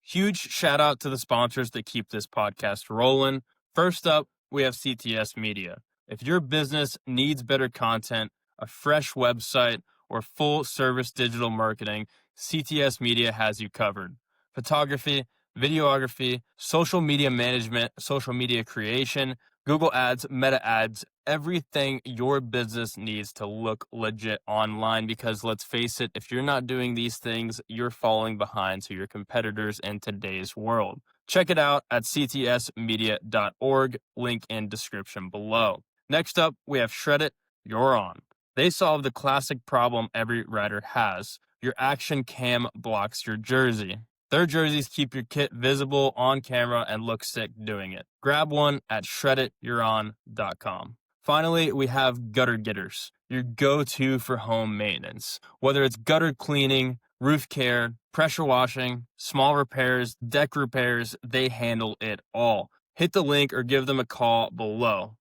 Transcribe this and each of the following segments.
Huge shout out to the sponsors that keep this podcast rolling. First up, we have CTS Media. If your business needs better content, a fresh website, or full service digital marketing, CTS Media has you covered. Photography, videography, social media management, social media creation, Google Ads, Meta Ads, everything your business needs to look legit online, because let's face it, if you're not doing these things, you're falling behind to your competitors in today's world. Check it out at ctsmedia.org, link in description below. Next up, we have Shred It, You're On. They solve the classic problem every rider has. Your action cam blocks your jersey. Their jerseys keep your kit visible on camera and look sick doing it. Grab one at shreddityouron.com. Finally, we have Gutter Getters, your go-to for home maintenance. Whether it's gutter cleaning, roof care, pressure washing, small repairs, deck repairs, they handle it all. Hit the link or give them a call below.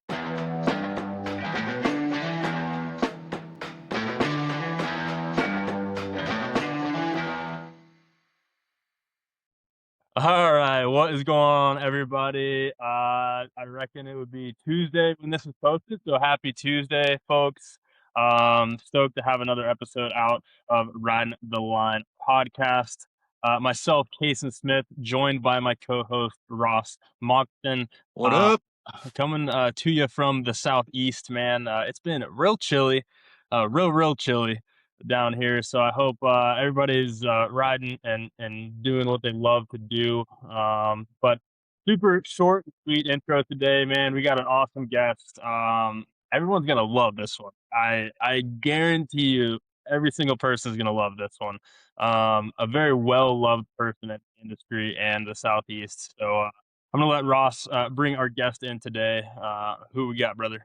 All right, what is going on, everybody? I reckon it would be Tuesday when this is posted, so happy Tuesday, folks. Stoked to have another episode out of Ridin the Line podcast. Myself, Kason Smith, joined by my co-host, Ross Moxton. What up? Coming to you from the southeast, man. It's been real chilly, real chilly down here, so I hope everybody's riding and doing what they love to do. But super short and sweet intro today, man. We got an awesome guest. Everyone's gonna love this one. I guarantee you, every single person is gonna love this one. A very well loved person in the industry and the southeast. So I'm gonna let Ross bring our guest in today. Who we got, brother?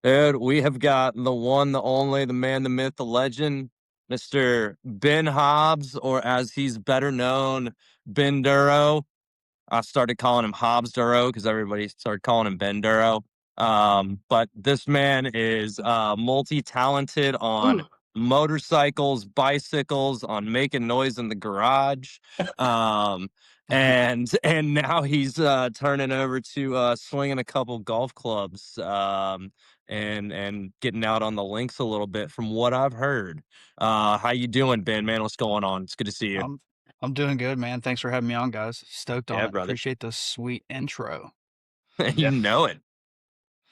Dude, we have got the one, the only, the man, the myth, the legend, Mr. Ben Hobbs, or as he's better known, Ben Duro. I started calling him Hobbs Duro because everybody started calling him Ben Duro. But this man is multi-talented on motorcycles, bicycles, on making noise in the garage. And now he's turning over to swinging a couple golf clubs. And getting out on the links a little bit from what I've heard. How you doing, Ben, man? What's going on? It's good to see you. I'm doing good, man. Thanks for having me on, guys. Stoked on it. Brother. Appreciate the sweet intro. You know it.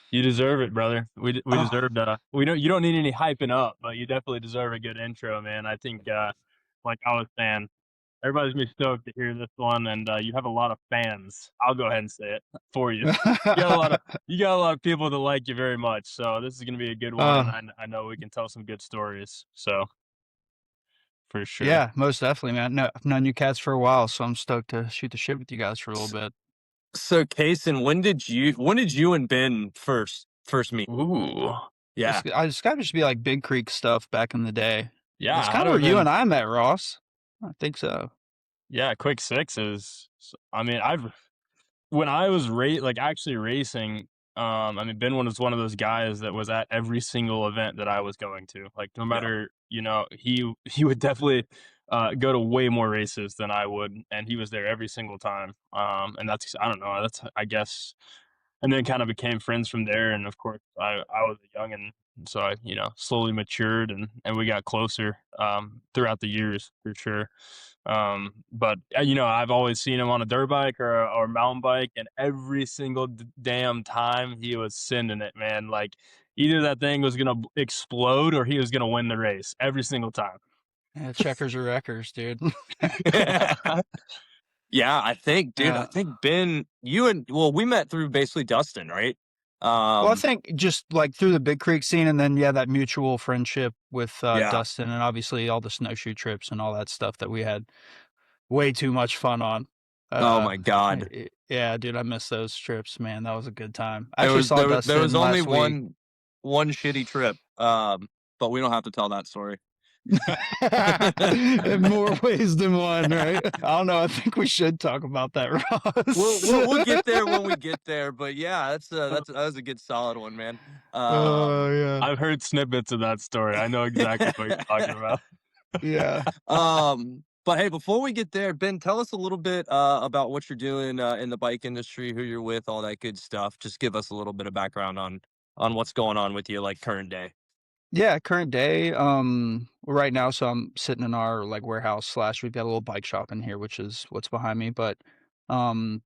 You deserve it, brother. We deserved you don't need any hyping up, but you definitely deserve a good intro, man. I think like I was saying, everybody's gonna be stoked to hear this one, and you have a lot of fans. I'll go ahead and say it for you. You got a lot of people that like you very much, so this is gonna be a good one. And I know we can tell some good stories. So for sure. Yeah, most definitely, man. No, I've known you cats for a while, so I'm stoked to shoot the shit with you guys for a little bit. So, Kason, when did you and Ben first meet? Ooh, yeah. It's got to just be like Big Creek stuff back in the day. Yeah, it's kind of where you and I met, Ross. I think so. Yeah, Quick Sixes. I mean, when I was actually racing. I mean, Ben was one of those guys that was at every single event that I was going to. Like, no matter, he would definitely go to way more races than I would, and he was there every single time. And that's, I don't know, I guess, and then kind of became friends from there. And of course, I was a youngin', so I, slowly matured and we got closer throughout the years for sure. But I've always seen him on a dirt bike or a mountain bike, and every single damn time he was sending it, man. Like, either that thing was gonna explode or he was gonna win the race every single time. Yeah, checkers or wreckers, dude. Yeah, I think, dude. I think Ben, we met through basically Dustin, right? Well, I think just like through the Big Creek scene, and then that mutual friendship with Dustin, and obviously all the snowshoe trips and all that stuff that we had way too much fun on. Oh my God! Yeah, dude, I miss those trips, man. That was a good time. There was only one shitty trip, but we don't have to tell that story. In more ways than one, right? I don't know. I think we should talk about that, Ross. We'll get there when we get there. But yeah, that was a good solid one, man. Yeah. I've heard snippets of that story. I know exactly what you're talking about. Yeah. But hey, before we get there, Ben, tell us a little bit about what you're doing in the bike industry, who you're with, all that good stuff. Just give us a little bit of background on what's going on with you, like current day. Yeah, current day. Right now, so I'm sitting in our like warehouse slash. We've got a little bike shop in here, which is what's behind me. But new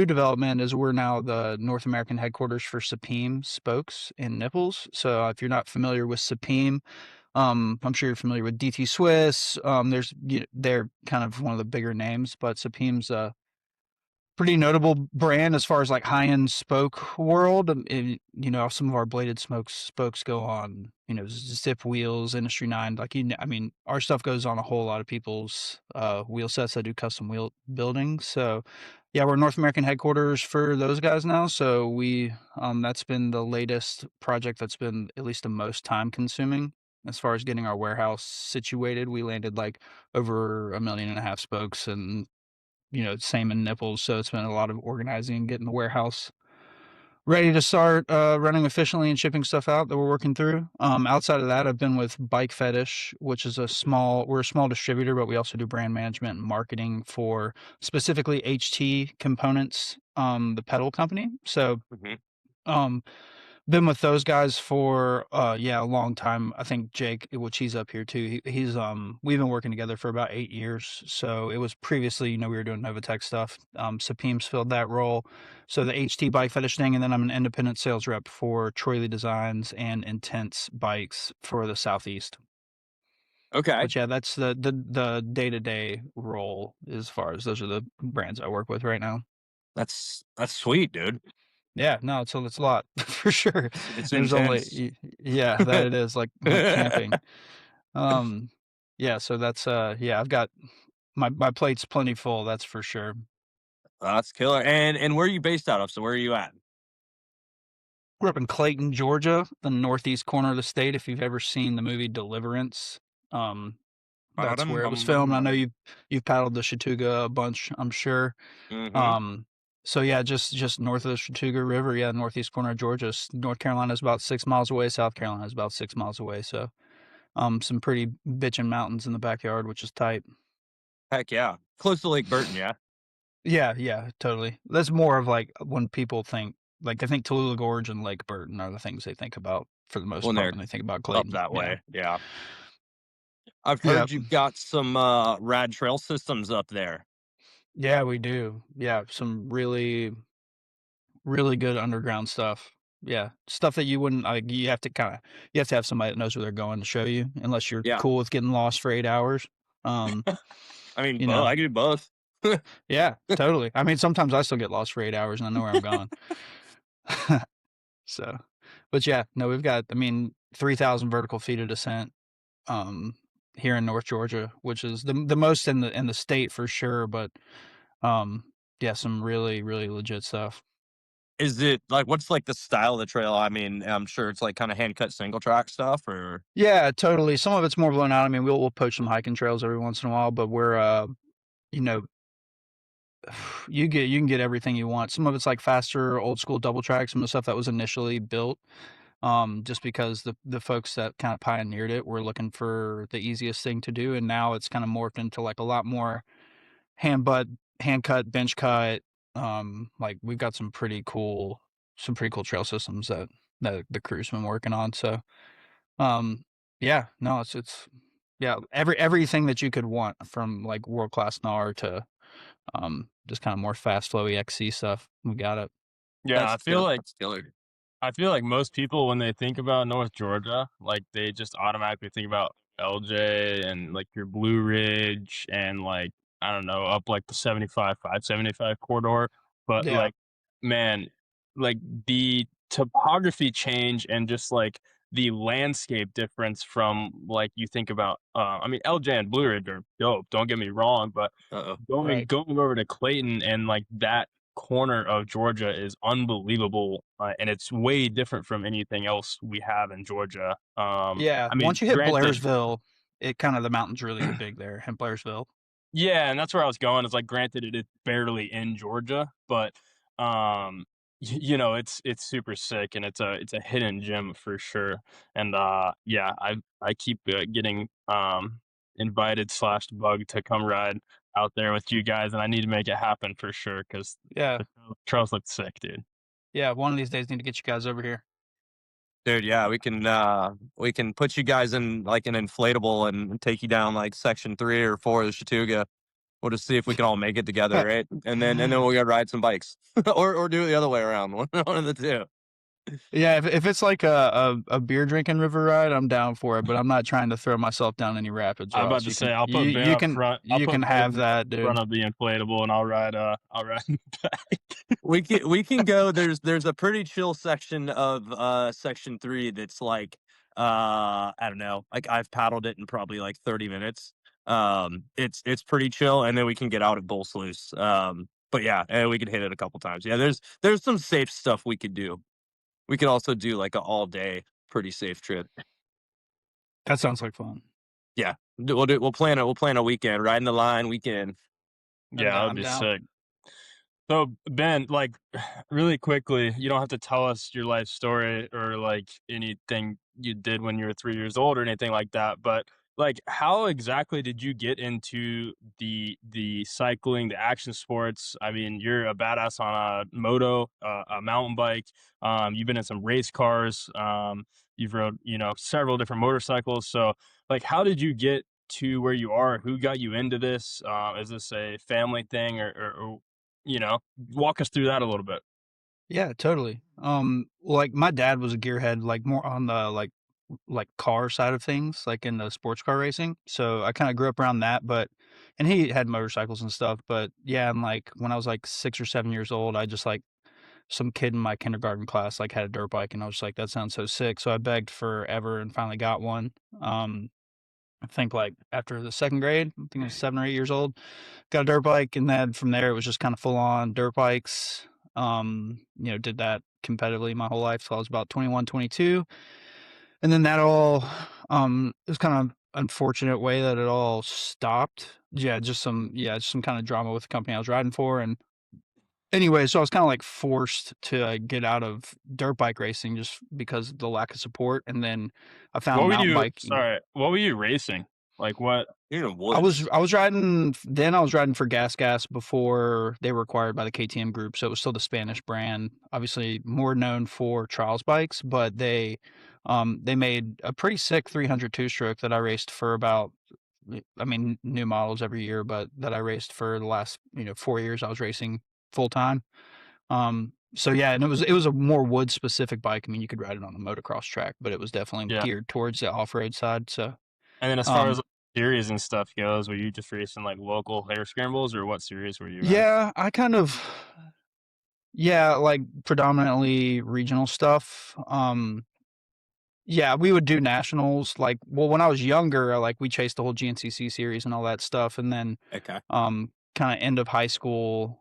development is we're now the North American headquarters for Supreme spokes and nipples. So if you're not familiar with Supreme, I'm sure you're familiar with DT Swiss. They're kind of one of the bigger names, but Supreme's pretty notable brand as far as like high-end spoke world. Some of our bladed spokes go on, Zip wheels, Industry 9. Our stuff goes on a whole lot of people's wheel sets that do custom wheel building. So, yeah, we're North American headquarters for those guys now. So that's been the latest project that's been at least the most time consuming as far as getting our warehouse situated. We landed like over 1.5 million spokes and same in nipples. So it's been a lot of organizing and getting the warehouse ready to start running efficiently and shipping stuff out that we're working through. Outside of that, I've been with Bike Fettish, which is we're a small distributor, but we also do brand management and marketing for specifically HT Components, the pedal company. So, Mhm. um, been with those guys for a long time. I think Jake, which he's up here too, he's we've been working together for about 8 years. So it was previously, we were doing Novatech stuff. Sapeem's filled that role. So the HT Bike Fetish thing, and then I'm an independent sales rep for Troy Lee Designs and Intense Bikes for the Southeast. Okay, But yeah, that's the day-to-day role as far as those are the brands I work with right now. that's sweet, dude. Yeah, no, it's a lot for sure. It's There's only intense. yeah, that it is like camping. Um, yeah, so I've got my plate's plenty full, that's for sure. That's killer. And where are you based out of? So where are you at? Grew up in Clayton, Georgia, the northeast corner of the state. If you've ever seen the movie Deliverance, um, that's where it was filmed. I know you've paddled the Chattooga a bunch, I'm sure. Mm-hmm. Um, so yeah, just north of the Chattooga River, yeah, northeast corner of Georgia. North Carolina is about 6 miles away. South Carolina is about 6 miles away. So, some pretty bitchin' mountains in the backyard, which is tight. Heck yeah. Close to Lake Burton, yeah. Yeah, yeah, totally. That's more of like when people think, like they think Tallulah Gorge and Lake Burton are the things they think about for the most When part they're when they think about up Clayton. that Yeah, way. Yeah. I've yeah, heard you've got some rad trail systems up there. yeah. We do. Yeah, some really, really good underground stuff. Yeah, stuff that you wouldn't like. You have to have somebody that knows where they're going to show you, unless you're Yeah. cool with getting lost for 8 hours. Um, I mean, you know, I do both. yeah, totally. I mean, sometimes I still get lost for 8 hours and I know where I'm going. So, but yeah, no, we've got, 3,000 vertical feet of descent, um, here in North Georgia, which is the most in the state for sure. But, um, yeah, some really, really legit stuff. Is it like what's like the style of the trail? I mean, I'm sure it's like kind of hand cut single track stuff or Yeah, totally. Some of it's more blown out. I mean, we'll poach some hiking trails every once in a while, but we're, you know, you can get everything you want. Some of it's like faster, old school double track, some of the stuff that was initially built, just because the folks that kind of pioneered it were looking for the easiest thing to do, and now it's kind of morphed into like a lot more hand butt, hand cut, bench cut. Like we've got some pretty cool trail systems that the crew's been working on. So, um, yeah, no, it's yeah, everything that you could want from like world class NAR to just kind of more fast flowy XC stuff. We got it. Yeah, that's killer. That's killer. I feel like most people when they think about North Georgia, like they just automatically think about LJ and like your Blue Ridge and like I don't know, up like the 75, 575 corridor. But Yeah. like, man, like the topography change and just like the landscape difference from like you think about I mean LJ and Blue Ridge are dope, don't get me wrong, but Uh-oh. going Right. going over to Clayton and like that corner of Georgia is unbelievable, and it's way different from anything else we have in Georgia. Yeah. I mean, Once you hit granted, Blairsville, it kind of the mountains really get big there in Blairsville. yeah, and that's where I was going. It's like, granted, it is barely in Georgia, but it's super sick, and it's a hidden gem for sure. And yeah, I keep getting invited / bug to come ride out there with you guys, and I need to make it happen for sure because Yeah. the trails look sick, dude. Yeah. One of these days, need to get you guys over here. Dude, yeah, we can put you guys in like an inflatable and take you down like section 3 or 4 of the Chattooga. We'll just see if we can all make it together, right? And then we'll go ride some bikes, or do it the other way around. One of the two. Yeah, if it's like a beer drinking river ride, I'm down for it. But I'm not trying to throw myself down any rapids. I'm Ross. about to say I'll put Ben you up can front. you can have that, dude. Front of the inflatable, and I'll ride in the back. We can go. There's a pretty chill section of section 3 that's like I don't know. Like I've paddled it in probably like 30 minutes. It's pretty chill, and then we can get out at Bull Sluice. But yeah, and we can hit it a couple times. Yeah, there's some safe stuff we could do. We could also do like an all day pretty safe trip. That sounds like fun. Yeah, we'll plan a weekend, riding the line weekend. Yeah, that would be sick. So Ben, like really quickly, you don't have to tell us your life story or like anything you did when you were 3 years old or anything like that, but like how exactly did you get into the cycling, the action sports? I mean, you're a badass on a moto, a mountain bike. You've been in some race cars. You've rode, several different motorcycles. So like how did you get to where you are? Who got you into this? Is this a family thing or walk us through that a little bit. Yeah, totally. Like my dad was a gearhead, like more on the like car side of things, like in the sports car racing. So I kind of grew up around that, and he had motorcycles and stuff. But yeah, and like when I was like 6 or 7 years old, I just like some kid in my kindergarten class like had a dirt bike, and I was just like, that sounds so sick. So I begged forever and finally got one. I think like after the second grade, I think I was 7 or 8 years old, got a dirt bike, and then from there it was just kind of full on dirt bikes. Did that competitively my whole life till I was about 21, 22. And then that all it was kind of unfortunate way that it all stopped. Just some kind of drama with the company I was riding for. And anyway, so I was kind of like forced to get out of dirt bike racing just because of the lack of support. And then I found mountain biking. Sorry, what were you racing? Like what? I was riding for Gas before they were acquired by the KTM group, so it was still the Spanish brand, obviously more known for trials bikes, but they made a pretty sick 300 two-stroke that I raced for about, I mean, new models every year, but that I raced for the last 4 years I was racing full time. So yeah, and it was a more wood specific bike. I mean, you could ride it on a motocross track, but it was definitely geared towards the off-road side. So and then as far as series and stuff goes, were you just racing like local hair scrambles or what series were you in? Yeah, I kind of like predominantly regional stuff. Yeah, we would do nationals when I was younger, like we chased the whole GNCC series and all that stuff, and then kind of end of high school,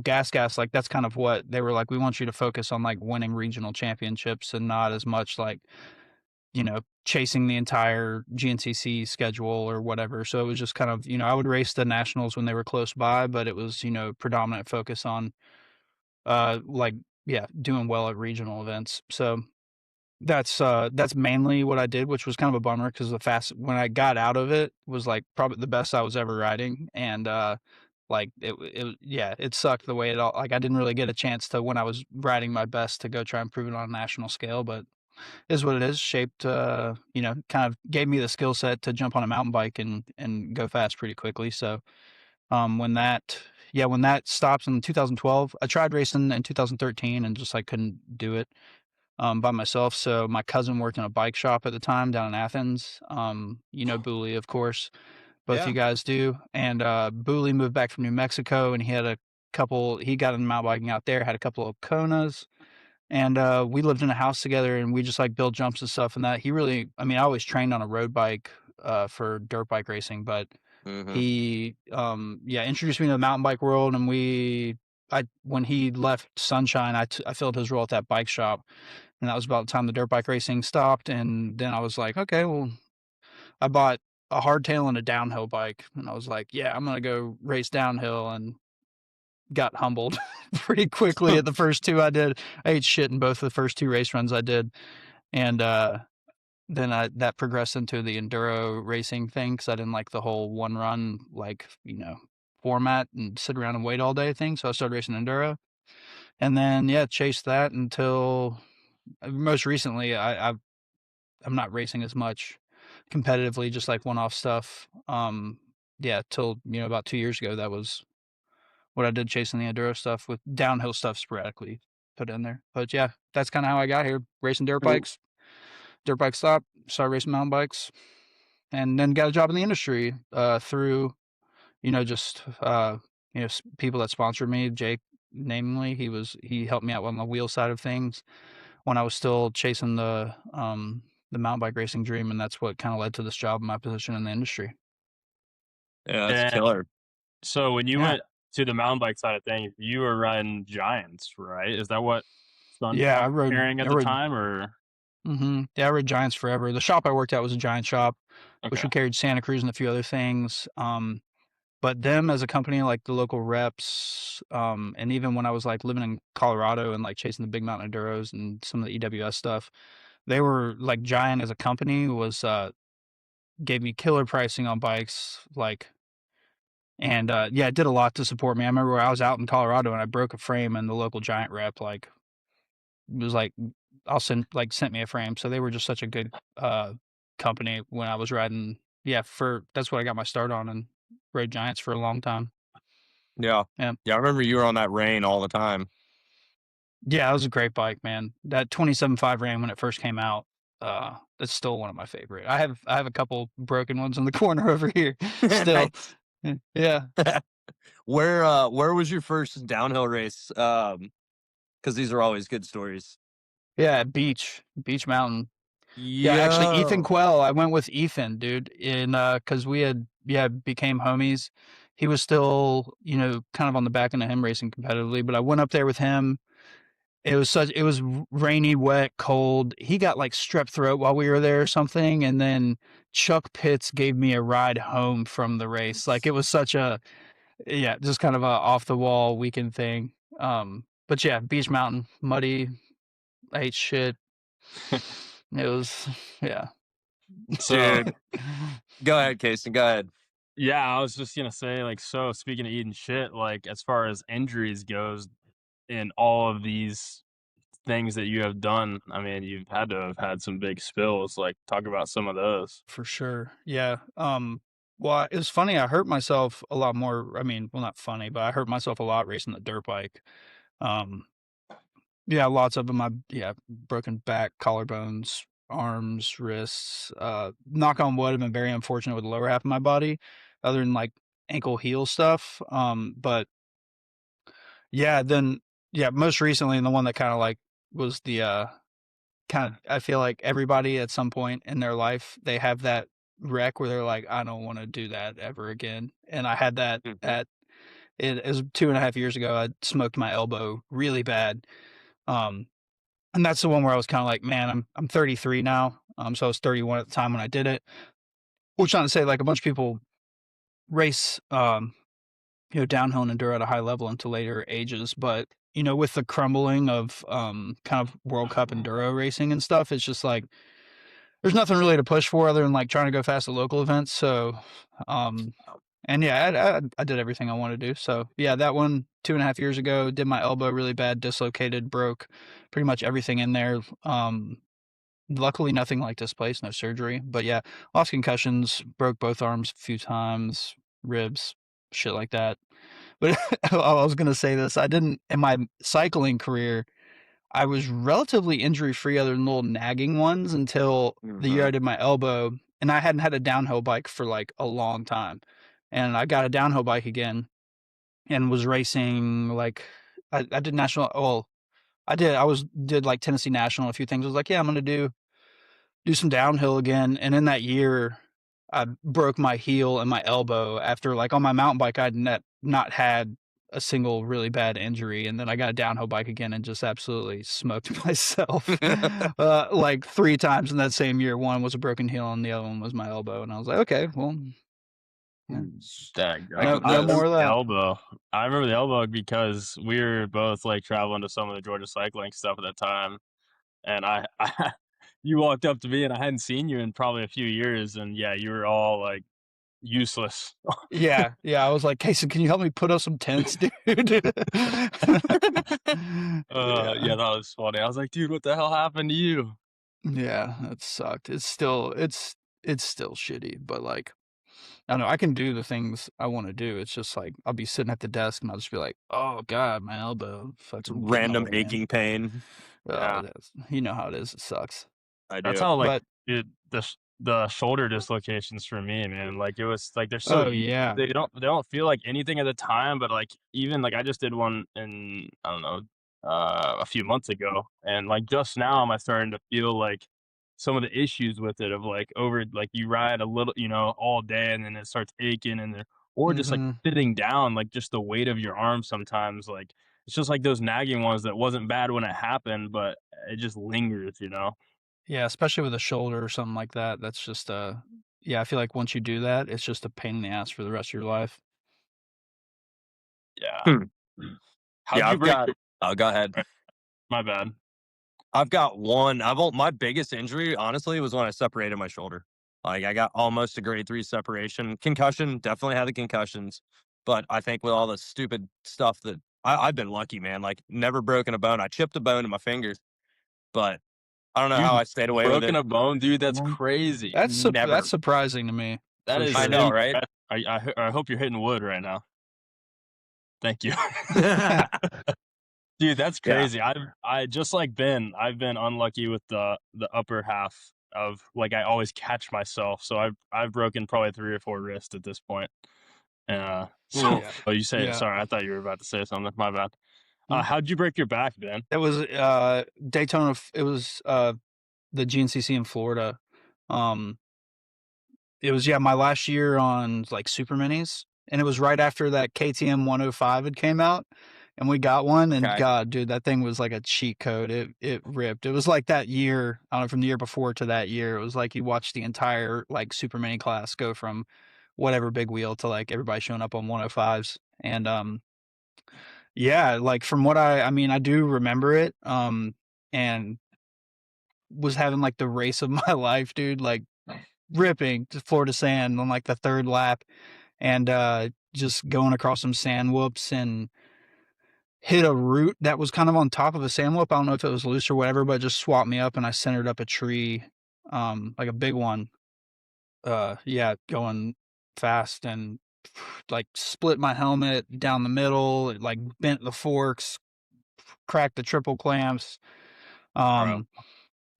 gas like that's kind of what they were like, we want you to focus on like winning regional championships and not as much like chasing the entire GNCC schedule or whatever. So it was just kind of, I would race the nationals when they were close by, but it was, predominant focus on, doing well at regional events. So that's mainly what I did, which was kind of a bummer because when I got out of it was like probably the best I was ever riding. And, it sucked the way it all, like I didn't really get a chance to, when I was riding my best, to go try and prove it on a national scale, but is what it is. Shaped, kind of gave me the skill set to jump on a mountain bike and go fast pretty quickly. So, when that stopped in 2012, I tried racing in 2013 and just like couldn't do it, by myself. So my cousin worked in a bike shop at the time down in Athens. Booley, of course, both you guys do. And, Booley moved back from New Mexico and he got into mountain biking out there, had a couple of Konas. And we lived in a house together and we just like build jumps and stuff and that. I always trained on a road bike for dirt bike racing, but he introduced me to the mountain bike world. And when he left Sunshine, I filled his role at that bike shop, and that was about the time the dirt bike racing stopped. And then I was like, okay, well, I bought a hardtail and a downhill bike, and I was like, yeah, I'm gonna go race downhill, and got humbled pretty quickly at the first two I did. I ate shit in both of the first two race runs I did. And then that progressed into the enduro racing thing because I didn't like the whole one run, like, format and sit around and wait all day thing. So I started racing enduro. And then, chased that until most recently, I'm not racing as much competitively, just like one-off stuff. Till about 2 years ago, that was what I did, chasing the enduro stuff with downhill stuff sporadically put in there. But yeah, that's kind of how I got here, racing dirt bikes. Dirt bike stopped, started racing mountain bikes, and then got a job in the industry through just people that sponsored me. Jake, namely, he helped me out on the wheel side of things when I was still chasing the mountain bike racing dream, and that's what kind of led to this job and my position in the industry. Yeah, that's And killer. so when you Yeah. went to the mountain bike side of things, you were riding Giants, right? Is that what Sun Yeah, was I rode. carrying at I the rode. time, or Yeah, I rode Giants forever. The shop I worked at was a Giant shop, which okay? we carried Santa Cruz and a few other things. But them as a company, like the local reps, and even when I was like living in Colorado and like chasing the big mountain enduros and some of the EWS stuff, they were like Giant as a company was gave me killer pricing on bikes, like, and it did a lot to support me. I remember I was out in Colorado and I broke a frame, and the local Giant rep like was like, sent me a frame. So they were just such a good company when I was riding. Yeah, that's what I got my start on, and rode Giants for a long time. Yeah. Yeah. Yeah, I remember you were on that Rain all the time. Yeah, it was a great bike, man. That 27.5 Ram when it first came out, that's still one of my favorite. I have a couple broken ones in the corner over here still. Nice. Yeah. Where was your first downhill race? Because these are always good stories. Yeah, Beach Mountain. Yeah, actually Ethan Yo. Quell, I went with Ethan, dude, in cuz we had became homies. He was still, kind of on the back end of him racing competitively, but I went up there with him. It was rainy, wet, cold. He got like strep throat while we were there or something, and then Chuck Pitts gave me a ride home from the race. Like, it was such a just kind of a off the wall weekend thing. But yeah, Beach Mountain, muddy, I ate shit. It was yeah. So Dude, go ahead, Casey. Go ahead. yeah, I was just gonna say, like, so speaking of eating shit, like as far as injuries goes, in all of these things that you have done, I mean, you've had to have had some big spills. Like, talk about some of those. For sure. Yeah. Well, it was funny. I hurt myself a lot more. I mean, well, not funny, but I hurt myself a lot racing the dirt bike. Um, yeah, lots of them. Broken back, collarbones, arms, wrists. Knock on wood, I've been very unfortunate with the lower half of my body, other than like ankle heel stuff. But most recently, and the one that kind of like was the I feel like everybody at some point in their life, they have that wreck where they're like, I don't want to do that ever again. And I had that it was 2.5 years ago. I smoked my elbow really bad. Um, and that's the one where I was kind of like, man, I'm 33 now. So I was 31 at the time when I did it. Which not to say like a bunch of people race, downhill and enduro at a high level into later ages, but with the crumbling of kind of World Cup enduro racing and stuff, it's just like there's nothing really to push for other than like trying to go fast at local events. So, and yeah, I did everything I wanted to do. So yeah, that one 2.5 years ago, did my elbow really bad, dislocated, broke pretty much everything in there. Luckily nothing like displaced, no surgery, but yeah, lost concussions, broke both arms a few times, ribs, shit like that. But I was going to say this. I didn't, in my cycling career, I was relatively injury free other than little nagging ones until the year I did my elbow, and I hadn't had a downhill bike for like a long time. And I got a downhill bike again and was racing like I did national. Well, did like Tennessee National, a few things. I was like, yeah, I'm going to do some downhill again. And in that year, I broke my heel and my elbow after like on my mountain bike, I'd not had a single really bad injury. And then I got a downhill bike again and just absolutely smoked myself like 3 times in that same year. One was a broken heel and the other one was my elbow. And I was like, okay, well, no more of that. Elbow. I remember the elbow because we were both like traveling to some of the Georgia cycling stuff at that time, and I you walked up to me and I hadn't seen you in probably a few years, and yeah, you were all like useless. Yeah, I was like, Casey, can you help me put up some tents, dude? Yeah, Yeah. that was funny. I was like, dude, what the hell happened to you? Yeah, that sucked. It's still shitty, but like I don't know, I can do the things I want to do. It's just like I'll be sitting at the desk and I'll just be like, oh god, my elbow, fucking getting Random old, man. aching pain. Yeah. You know how it is. It sucks. I do. That's how like But the shoulder dislocations for me, man. Like it was like they're oh so yeah, they don't feel like anything at the time, but like even like I just did one in I don't know a few months ago, and like just now am I starting to feel like some of the issues with it of like over like you ride a little all day and then it starts aching and then or just like hmm sitting down like just the weight of your arm sometimes like it's just like those nagging ones that wasn't bad when it happened but it just lingers. yeah, especially with a shoulder or something like that. That's just yeah, I feel like once you do that, it's just a pain in the ass for the rest of your life. Yeah. Hmm. How'd Yeah, you I've break got. Oh, go ahead. my bad. I've got one. My biggest injury, honestly, was when I separated my shoulder. Like I got almost a grade 3 separation. Concussion, definitely had the concussions. But I think with all the stupid stuff that I've been lucky, man. Like never broken a bone. I chipped a bone in my fingers, but I don't know how Dude, I stayed away with broken it. a bone, dude, that's crazy. Never. That's surprising to me. That For is I sure. know, right? I hope you're hitting wood right now. Thank you. Dude, that's Yeah. crazy. I just like I've been unlucky with the upper half of like I always catch myself. So I've broken probably 3 or 4 wrists at this point. So Yeah. oh you say Yeah. sorry, I thought you were about to say something. My bad. Mm. How'd you break your back, Ben? It was Daytona. It was the GNCC in Florida. It was my last year on like super minis, and it was right after that KTM 105 had came out, and we got one. And Okay. God, dude, that thing was like a cheat code. It ripped. It was like that year. I don't know, from the year before to that year. It was like you watched the entire like super mini class go from whatever big wheel to like everybody showing up on 105s. And yeah, like from what I mean, I do remember it. And was having like the race of my life, dude. Like ripping to Florida sand on like the third lap, and just going across some sand whoops and hit a root that was kind of on top of a sand whoop. I don't know if it was loose or whatever, but it just swapped me up and I centered up a tree, like a big one. Yeah, going fast and like split my helmet down the middle, it, like bent the forks, cracked the triple clamps. Bro.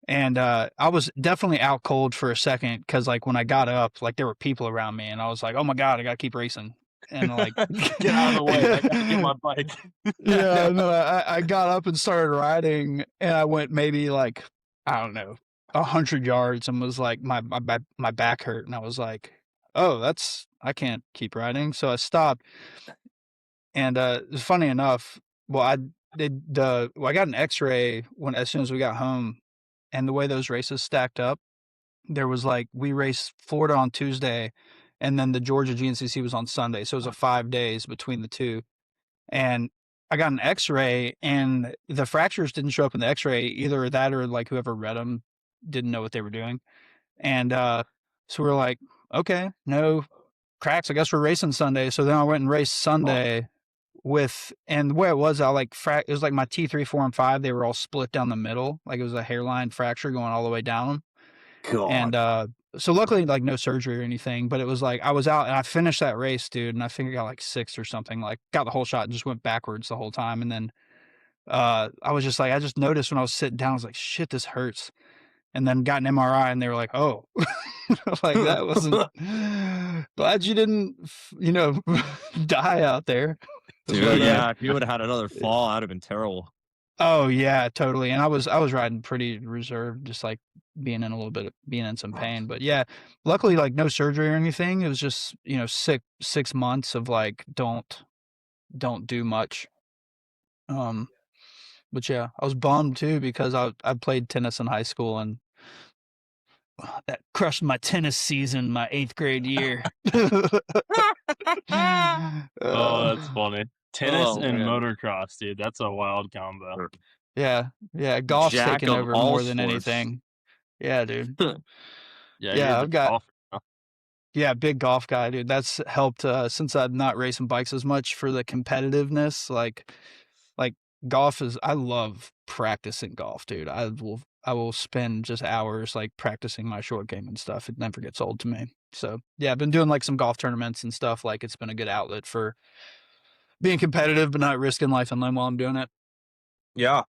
And I was definitely out cold for a second because, like, when I got up, like, there were people around me, and I was like, "Oh my god, I gotta keep racing." And like, Get out of the way. I gotta get my bike. yeah, no, I got up and started riding, and I went maybe like I don't know 100 yards, and was like, my back hurt, and I was like, "Oh, I can't keep riding," so I stopped. And funny enough, well, I I got an X-ray as soon as we got home, and the way those races stacked up, there was like we raced Florida on Tuesday, and then the Georgia GNCC was on Sunday, so it was a 5 days between the two. And I got an X-ray, and the fractures didn't show up in the X-ray, either that or like whoever read them didn't know what they were doing. And so we are like, okay, no cracks. I guess we're racing Sunday. So then I went and raced Sunday and the way it was, it was like my T3, 4, and 5, they were all split down the middle. Like it was a hairline fracture going all the way down. And so luckily, like no surgery or anything, but it was like I was out and I finished that race, dude, and I think I got like 6th or something, like got the whole shot and just went backwards the whole time. And then I was just like, I just noticed when I was sitting down, I was like, shit, this hurts. And then got an MRI and they were like, oh, like that wasn't glad you didn't, die out there. Dude, But, yeah, if you would have had another fall, that'd have been terrible. oh yeah, totally. And I was riding pretty reserved, just like being in some pain. But yeah, luckily like no surgery or anything. It was just, 6 months of like don't do much. But yeah, I was bummed too because I played tennis in high school and that crushed my tennis season my 8th grade year. Oh, that's funny. Tennis and man. motocross, dude. That's a wild combo. Yeah, golf's Jack taken of over all more than sports. anything. Yeah, dude. Yeah, Yeah, you're the I've got golfer. Huh? yeah, big golf guy, dude. That's helped since I'm not racing bikes as much for the competitiveness. Like golf is I love practicing golf, dude. I will spend just hours like practicing my short game and stuff. It never gets old to me. So yeah, I've been doing like some golf tournaments and stuff. Like it's been a good outlet for being competitive but not risking life and limb while I'm doing it. Yeah.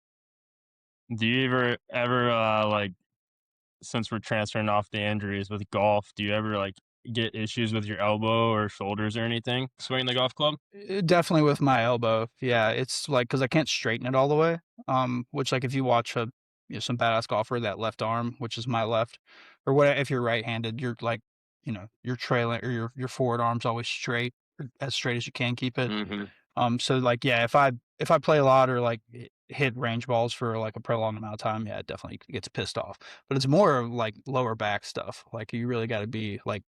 Do you ever like, since we're transferring off the injuries with golf, do you ever like get issues with your elbow or shoulders or anything swinging the golf club? Definitely with my elbow. Yeah, it's like because I can't straighten it all the way. Which like if you watch some badass golfer, that left arm, which is my left, or what if you're right-handed, you're like, you're trailing or your forward arm's always straight, or as straight as you can keep it. Mm-hmm. So like yeah, if I play a lot or like hit range balls for like a prolonged amount of time, yeah, it definitely gets pissed off. But it's more of like lower back stuff. Like you really got to be like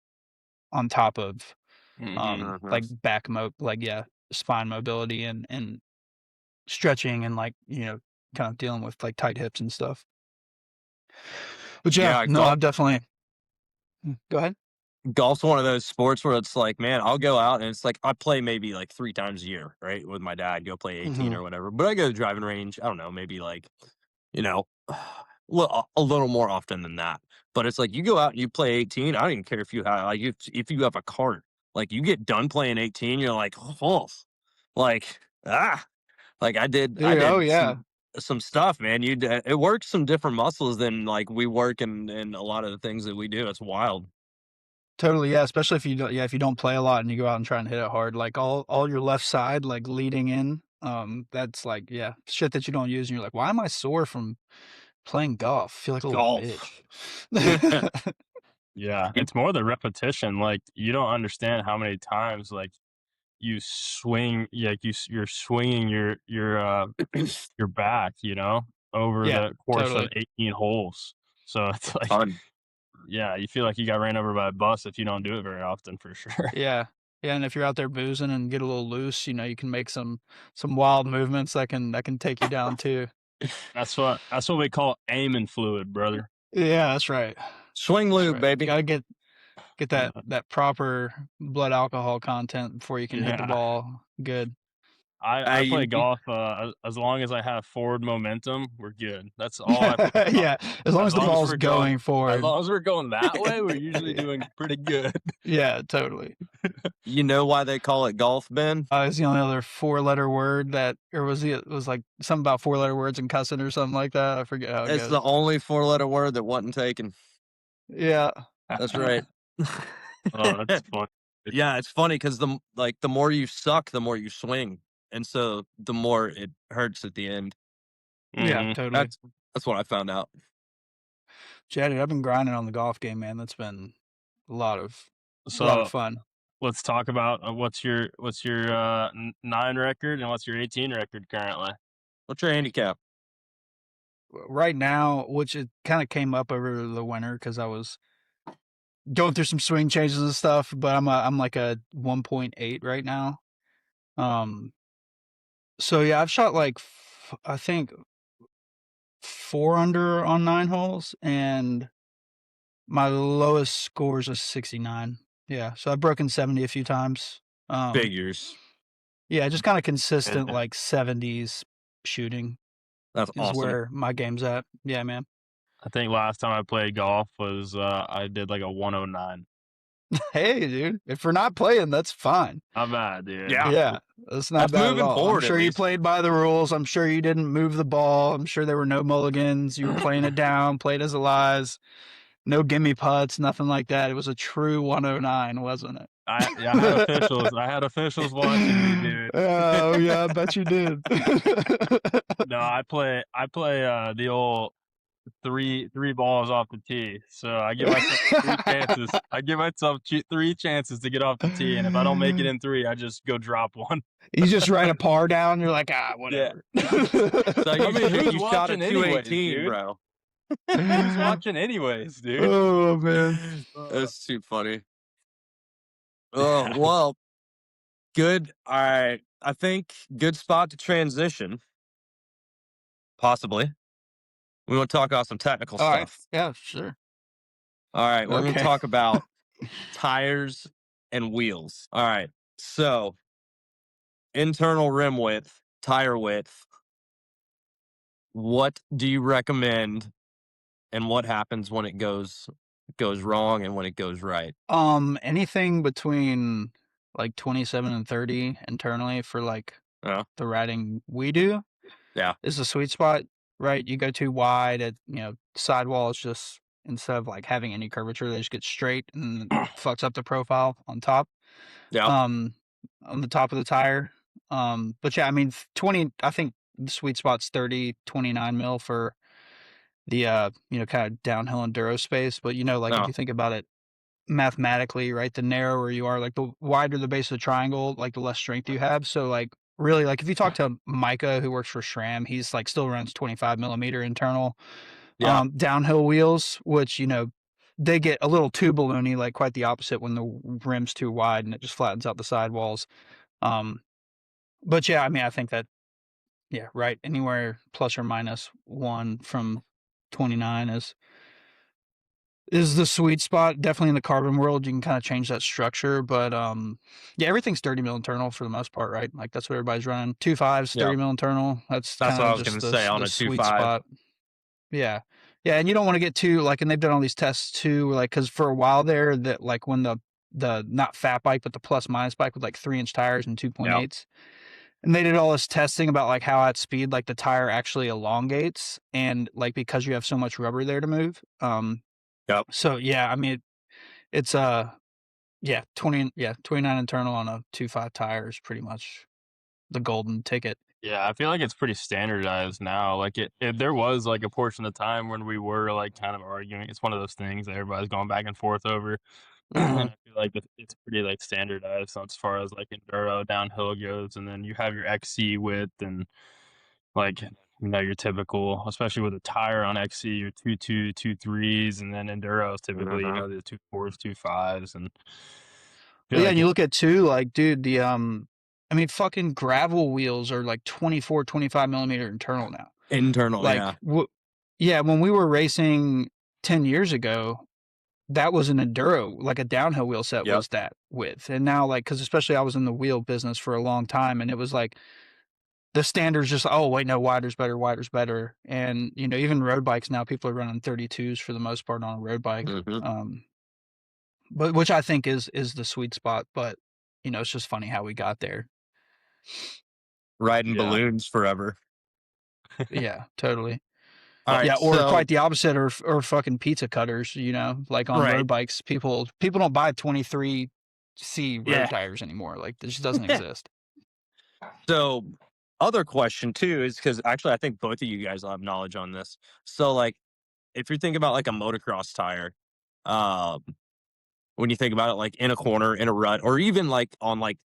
on top of Mm-hmm. like like yeah, spine mobility and stretching and like kind of dealing with like tight hips and stuff. But yeah, Yeah, no, I've definitely go ahead. golf's one of those sports where it's like, man, I'll go out and it's like I play maybe like 3 times a year, right? With my dad, go play 18 Hmm. or whatever. But I go to the driving range, I don't know, maybe like, you know, a little more often than that. But it's like you go out and you play 18. I don't even care if you have like if you have a cart, like you get done playing 18, you're like, oh, like like I Oh did yeah, some stuff, man. It works some different muscles than like we work in a lot of the things that we do. It's wild. totally. Yeah, especially if you don't play a lot and you go out and try and hit it hard, like all your left side like leading in. That's like yeah, shit that you don't use, and you're like, why am I sore from playing golf? I feel like a little Golf. bitch. Yeah, it's more the repetition. Like you don't understand how many times like you swing, like you're swinging your back, over Yeah, the course of totally. 18 holes. So it's like, Ton. yeah, you feel like you got ran over by a bus if you don't do it very often, for sure. Yeah. Yeah, and if you're out there boozing and get a little loose, you can make some wild movements that can take you down too. That's what we call aiming fluid, brother. Yeah, that's right. Swing That's loop, right. baby. Gotta get that proper blood alcohol content before you can hit the Yeah. ball good. I play You golf as long as I have forward momentum, we're good. That's all I play golf. Yeah, as long as the ball's going As forward. long as we're going that way, we're usually doing pretty good. Yeah, totally. you know why they call it golf, Ben? Is the only other four-letter word or it was like something about four-letter words and cussing or something like that. I forget how it It's goes. the only 4-letter word that wasn't taken. Yeah. That's right. Oh, that's fun. Yeah, it's funny because the more you suck, the more you swing, and so the more it hurts at the end. Yeah, Mhm. totally. That's what I found out. Dude, I've been grinding on the golf game, man. That's been a lot of So fun. let's talk about what's your 9 record and what's your 18 record currently. What's your handicap? Right now, which it kind of came up over the winter because I was going through some swing changes and stuff, but I'm like a 1.8 right now. So yeah, I've shot like I think 4 under on 9 holes, and my lowest score is a 69. Yeah, so I've broken 70 a few times. Figures. Yeah, just kind of consistent like 70s shooting That's is awesome. where my game's at. Yeah, man. I think last time I played golf was I did like a 109. Hey, dude, if we're not playing, that's fine. Not bad, dude. Yeah. Yeah, that's not That's bad at moving all. forward, I'm at sure you least. played by the rules. I'm sure you didn't move the ball. I'm sure there were no mulligans. You were playing it down, played as a lies. No gimme putts, nothing like that. It was a true 109, wasn't it? I had officials. I had officials watching me, dude. Oh yeah, I bet you did. No, I play the old three balls off the tee. So I give myself 3 chances. I give myself 3 chances to get off the tee, and if I don't make it in 3, I just go drop one. You just write a par down. You're like, Yeah. whatever. So I mean, who's you shot a watching anyways, 218, dude? bro. Who's watching anyways, dude? Oh man. That's too funny. Oh well, good. All right, I think good spot to transition. Possibly We want to talk about some technical All right. stuff. Yeah, sure. All right, we're going to Okay. talk about tires and wheels. All right, so internal rim width, tire width. What do you recommend, and what happens when it goes wrong and when it goes right? Anything between like 27 and 30 internally for like Yeah. the riding we do Yeah. is the sweet spot, right? You go too wide at, sidewalls just instead of like having any curvature, they just get straight and fucks up the profile on top. Yeah. On the top of the tire. But yeah, I mean 20 I think the sweet spot's 30, 29 mil for the kind of downhill enduro space. But like if No. you think about it mathematically, right, the narrower you are, like the wider the base of the triangle, like the less strength you have. So like really like if you talk to Micah who works for SRAM, he's like still runs 25 millimeter internal Yeah. downhill wheels, which they get a little too balloony, like quite the opposite when the rim's too wide and it just flattens out the sidewalls. But yeah, I mean, I think that right, anywhere plus or minus 1 from 29 is the sweet spot. Definitely in the carbon world, you can kind of change that structure, but yeah, everything's 30 mil internal for the most part, right? Like that's what everybody's running. 2.5s, Yeah. 30 mil internal. That's That's kind what I of was going just to say on the a sweet 2.5. spot. Yeah. Yeah, and you don't want to get too like, and they've done all these tests too, like because for a while there, that like when the not fat bike but the plus minus bike with like 3-inch tires and 2.8s, and they did all this testing about like how at speed like the tire actually elongates, and like because you have so much rubber there to move. Yep. So yeah, I mean it's 29 internal on a 2.5 tire is pretty much the golden ticket. Yeah, I feel like it's pretty standardized now. Like there was like a portion of time when we were like kind of arguing. It's one of those things that everybody's going back and forth over. And I feel like it's pretty like standardized as far as like enduro downhill goes. And then you have your XC width and like your typical, especially with a tire on XC, your 2.2, 2.3s, and then enduro is typically the 2.4s, 2.5s, and I feel Yeah, like and you look at too, like, dude, the I mean, fucking gravel wheels are like 24, 25 millimeter internal now. Internal, Like, yeah. yeah, when we were racing 10 years ago, that was an enduro, like a downhill wheel set Yep. was that width. And now, like, because especially I was in the wheel business for a long time, and it was like the standard's just, oh, wait, no, wider's better, wider's better. And, even road bikes now, people are running 32s for the most part on a road bike. But which I think is the sweet spot. But, it's just funny how we got there. Riding Yeah. balloons forever. Yeah, totally. All right, Yeah, or so quite the opposite, or fucking pizza cutters, like on Right. road bikes. People don't buy 23C road Yeah. tires anymore. Like, this just doesn't Yeah. exist. So, other question too is because actually I think both of you guys will have knowledge on this. So, like, if you're thinking about like a motocross tire, when you think about it, like in a corner, in a rut, or even like on like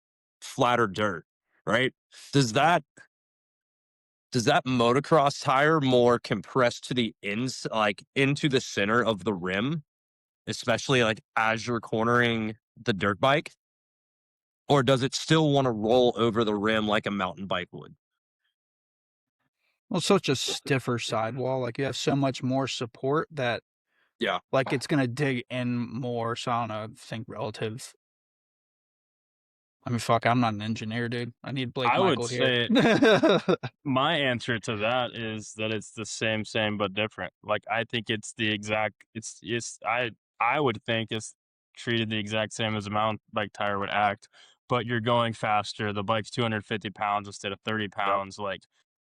flatter dirt, right? Does that motocross tire more compress to the ins, like into the center of the rim, especially like as you're cornering the dirt bike? Or does it still want to roll over the rim like a mountain bike would? Well, it's such a stiffer sidewall. Like, you have so much more support that, Yeah. like, it's gonna dig in more. So I don't know. I think relative. I mean, fuck, I'm not an engineer, dude. I need Blake I would Michael here. say my answer to that is that it's the same but different. Like I think it's the exact I would think it's treated the exact same as a mountain bike tire would act, but you're going faster. The bike's 250 pounds instead of 30 pounds. Like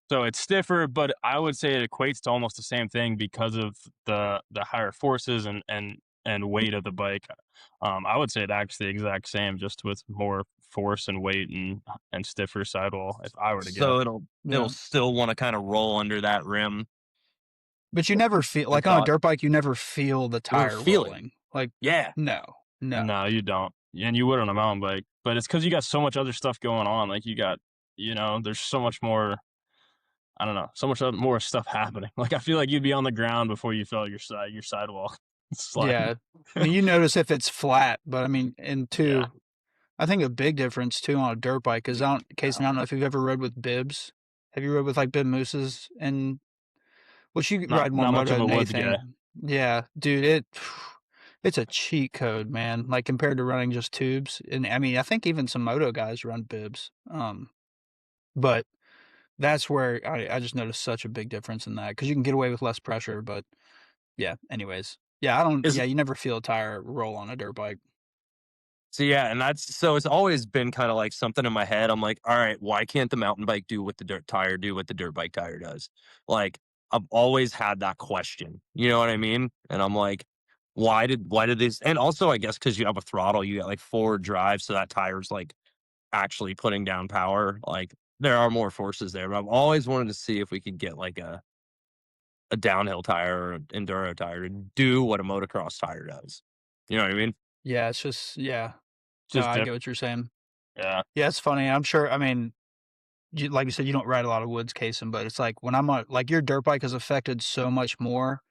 so it's stiffer, but I would say it equates to almost the same thing because of the higher forces and weight of the bike. I would say it acts the exact same, just with more force and weight and stiffer sidewall. If I were to So guess, it'll Yeah. still want to kind of roll under that rim. But you never feel like on a dirt bike, you never feel the You never tire feel it. rolling. Like, Yeah. no. no, you don't, and you would on a mountain bike. But it's because you got so much other stuff going on. Like you got, there's so much more. I don't know, so much more stuff happening. Like I feel like you'd be on the ground before you felt your sidewall slide. Yeah. I mean, you notice if it's flat, but I mean, and two, I think a big difference too on a dirt bike is Casey, I don't know if you've ever rode with bibs. Have you rode with like bib mooses? And Well, you Not ride more much moto of a than woods guy. anything. Yeah, dude, it's a cheat code, man. Like compared to running just tubes, and I mean, I think even some moto guys run bibs. But that's where I just noticed such a big difference in that because you can get away with less pressure. But yeah, anyways, yeah, I don't. Is Yeah, you never feel a tire roll on a dirt bike. So yeah, and that's so it's always been kind of like something in my head. I'm like, all right, why can't the mountain bike do what the dirt tire do what the dirt bike tire does? Like I've always had that question. You know what I mean? And I'm like, why did this? And also, I guess because you have a throttle, you got like forward drive, so that tire's like actually putting down power. Like there are more forces there. But I've always wanted to see if we could get like a downhill tire or an enduro tire to do what a motocross tire does. You know what I mean? Yeah, it's just yeah. No, Just I get different. what you're saying. Yeah. Yeah, it's funny. I'm sure. I mean, like you said, you don't ride a lot of woods casing, but it's like when I'm on, like your dirt bike is affected so much more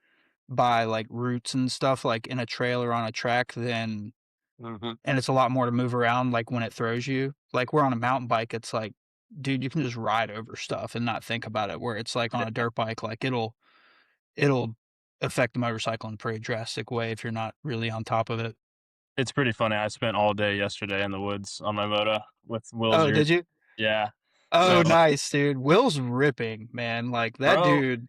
by like roots and stuff, like in a trail or on a track, than Mm-hmm. and it's a lot more to move around. Like when it throws you, like we're on a mountain bike, it's like, dude, you can just ride over stuff and not think about it. Where it's like on a dirt bike, like it'll affect the motorcycle in a pretty drastic way if you're not really on top of it. It's pretty funny. I spent all day yesterday in the woods on my moto with Will's Oh, ear. did you? Yeah. Oh, So, nice, dude. Will's ripping, man. Like that bro, dude.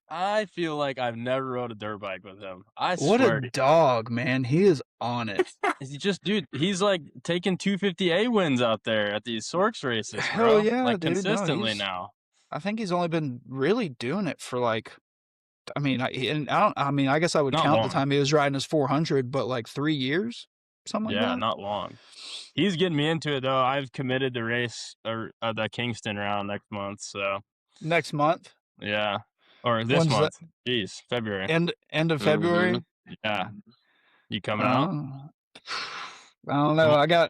I feel like I've never rode a dirt bike with him. I What a swear. dog, man. He is on it. He just, dude, he's like taking 250A wins out there at these Sorks races, Hell bro. yeah, Like dude. No, consistently now. I think he's only been really doing it for like, I mean, I mean, I guess I would Not count the long. time he was riding his 400, but like 3 years, something like Yeah, that. not long. He's getting me into it though. I've committed to race or the Kingston round next month. So Next month. yeah, or this When's that? month. Jeez, February. End of Mm-hmm. February. Yeah, you coming out? Uh, I don't know. Come on,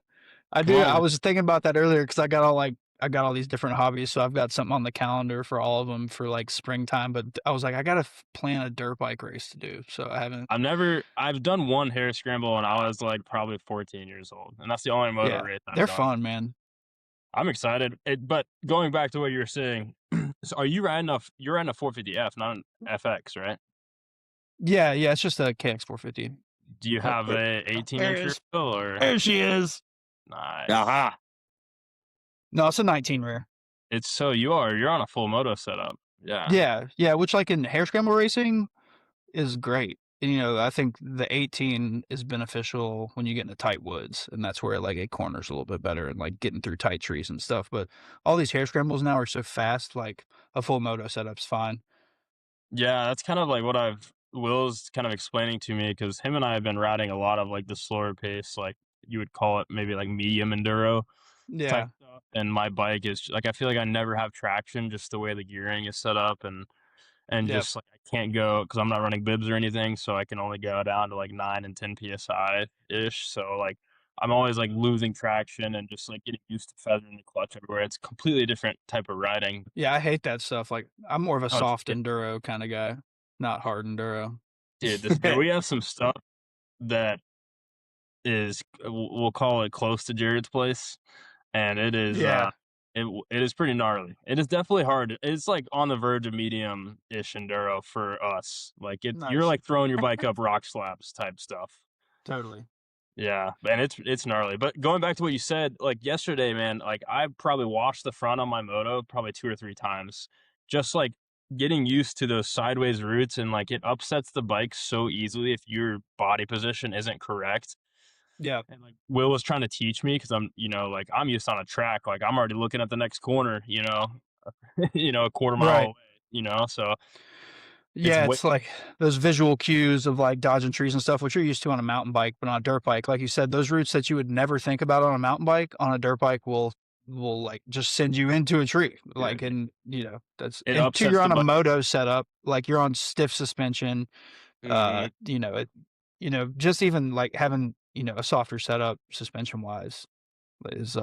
I come do. on, I man. was thinking about that earlier because I got all these different hobbies, so I've got something on the calendar for all of them for like springtime. But I was like, I gotta plan a dirt bike race to do, so I haven't. I've done one hair scramble when I was like probably 14 years old, and that's the only moto Yeah, race I've they're done. fun, man. I'm excited. But going back to what you were saying, so are you riding you're riding a 450F, not an FX, right? Yeah, yeah. It's just a KX450. Do you Oh, have a 18-inch rear wheel or there she is. nice? Aha. No, it's a 19 rear. It's so you're on a full moto setup. Yeah. Yeah, yeah. Which like in hair scramble racing is great. And, I think the 18 is beneficial when you get into tight woods, and that's where like it corners a little bit better and like getting through tight trees and stuff. But all these hair scrambles now are so fast, like a full moto setup's fine. Yeah, that's kind of like what Will's kind of explaining to me because him and I have been riding a lot of like the slower pace, like you would call it maybe like medium enduro type Yeah, stuff. And my bike is like I feel like I never have traction just the way the gearing is set up and yep. just like I can't go because I'm not running bibs or anything, so I can only go down to like 9 and 10 psi ish. So like I'm always like losing traction and just like getting used to feathering the clutch everywhere. It's a completely different type of riding. Yeah, I hate that stuff. Like I'm more of a Oh, soft enduro kind of guy, not hard enduro. dude, we have some stuff that is we'll call it close to Jared's place, and it is Yeah, it is pretty gnarly. It is definitely hard. It's like on the verge of medium-ish enduro for us. Like you're nice. like throwing your bike up rock slabs type stuff. Totally. Yeah, and it's gnarly. But going back to what you said, like yesterday, man, like I probably washed the front on my moto probably 2 or 3 times. Just like getting used to those sideways roots and like it upsets the bike so easily if your body position isn't correct. Yeah, And like Will was trying to teach me because like I'm used on a track, like I'm already looking at the next corner, a quarter mile right. away, so it's Yeah, way it's like those visual cues of like dodging trees and stuff, which you're used to on a mountain bike, but on a dirt bike, like you said, those routes that you would never think about on a mountain bike, on a dirt bike will like just send you into a tree. Like, and that's it until upsets you're the on a bike. moto setup, like you're on stiff suspension. Mm-hmm. Just even like having a softer setup suspension wise is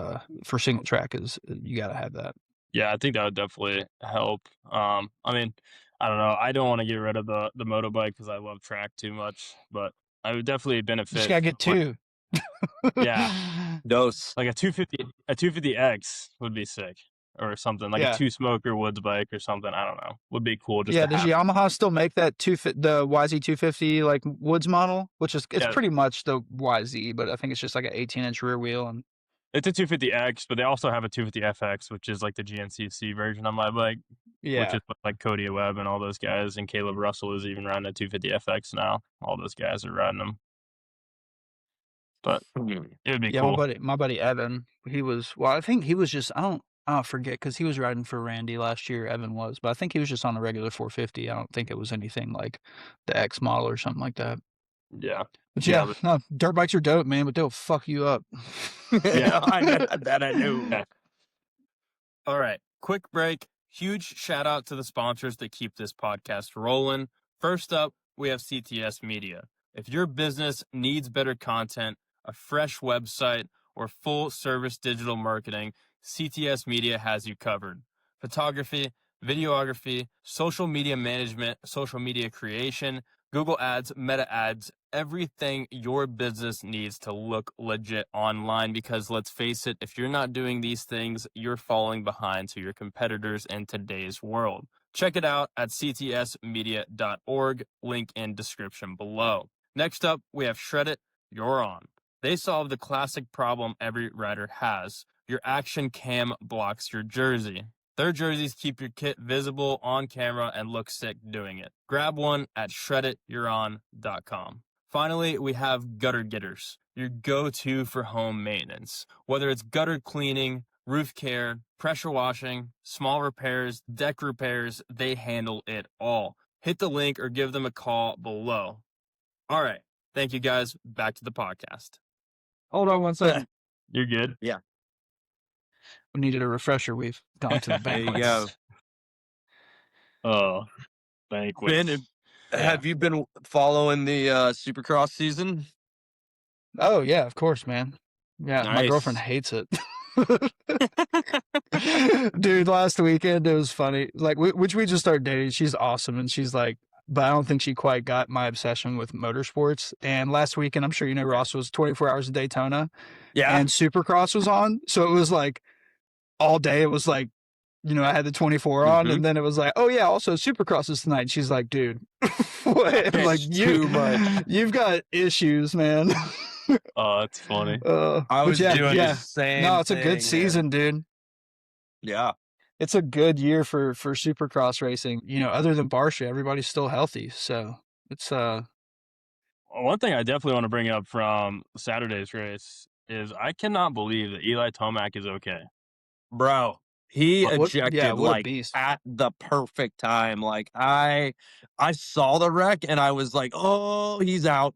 for single track is you got to have that. Yeah, I think that would definitely help. I mean, I don't know. I don't want to get rid of the motorbike because I love track too much, but I would definitely Just benefit gotta from get two. yeah, Dose. like a 250X would be sick. or something, like Yeah. a 2-smoker woods bike or something. I don't know. Would be cool just Yeah, to does have. Yamaha still make that the YZ250 like woods model, which is it's Yeah. pretty much the YZ, but I think it's just like an 18-inch rear wheel and It's a 250X, but they also have a 250FX, which is like the GNCC version on my bike, which yeah. is like Cody Webb and all those guys, and Caleb Russell is even riding a 250FX now. All those guys are riding them. But it would be Yeah, cool. my buddy Evan, I think he was just I don't forget because he was riding for Randy last year. Evan was, but I think he was just on a regular 450. I don't think it was anything like the X model or something like that. Yeah. But Yeah, no, dirt bikes are dope, man, but they'll fuck you up. Yeah. I know that. I knew. Yeah. All right, quick break. Huge shout out to the sponsors that keep this podcast rolling. First up, we have CTS Media. If your business needs better content, a fresh website, or full service digital marketing, CTS Media has you covered. Photography, videography, social media management, social media creation, Google Ads, Meta Ads, everything your business needs to look legit online, because let's face it, if you're not doing these things, you're falling behind to your competitors in today's world. Check it out at ctsmedia.org, link in description below. Next up, we have Shred It, You're On. They solve the classic problem every rider has. Your action cam blocks your jersey. Their jerseys keep your kit visible on camera and look sick doing it. Grab one at shreddityouron.com. Finally, we have Gutter Getters, your go-to for home maintenance. Whether it's gutter cleaning, roof care, pressure washing, small repairs, deck repairs, they handle it all. Hit the link or give them a call below. All right. Thank you, guys. Back to the podcast. Hold on one second. You're good? Yeah. We needed a refresher. We've gone to the There you banquets. go. Oh, banquets. Ben, have you been following the Supercross season? Oh yeah, of course, man. Yeah, my Nice. girlfriend hates it. Dude, last weekend it was funny. Like, which we just started dating. She's awesome, and she's like, but I don't think she quite got my obsession with motorsports. And last weekend, I'm sure you know, Ross was 24 hours of Daytona, Yeah. and Supercross was on. So it was like all day. It was like, you know, I had the 24 on, and then it was like, oh yeah, also Supercross is tonight. And she's like, dude, what? I'm like, too much. You've got issues, man. Oh, it's funny. I was doing the same. No, it's a thing, good season, dude. Yeah. It's a good year for Supercross racing. You know, other than Barsha, everybody's still healthy. So it's One thing I definitely want to bring up from Saturday's race is I cannot believe that Eli Tomac is okay. Bro, he ejected what a like beast. at the perfect time. Like I saw the wreck and I was like, oh, he's out.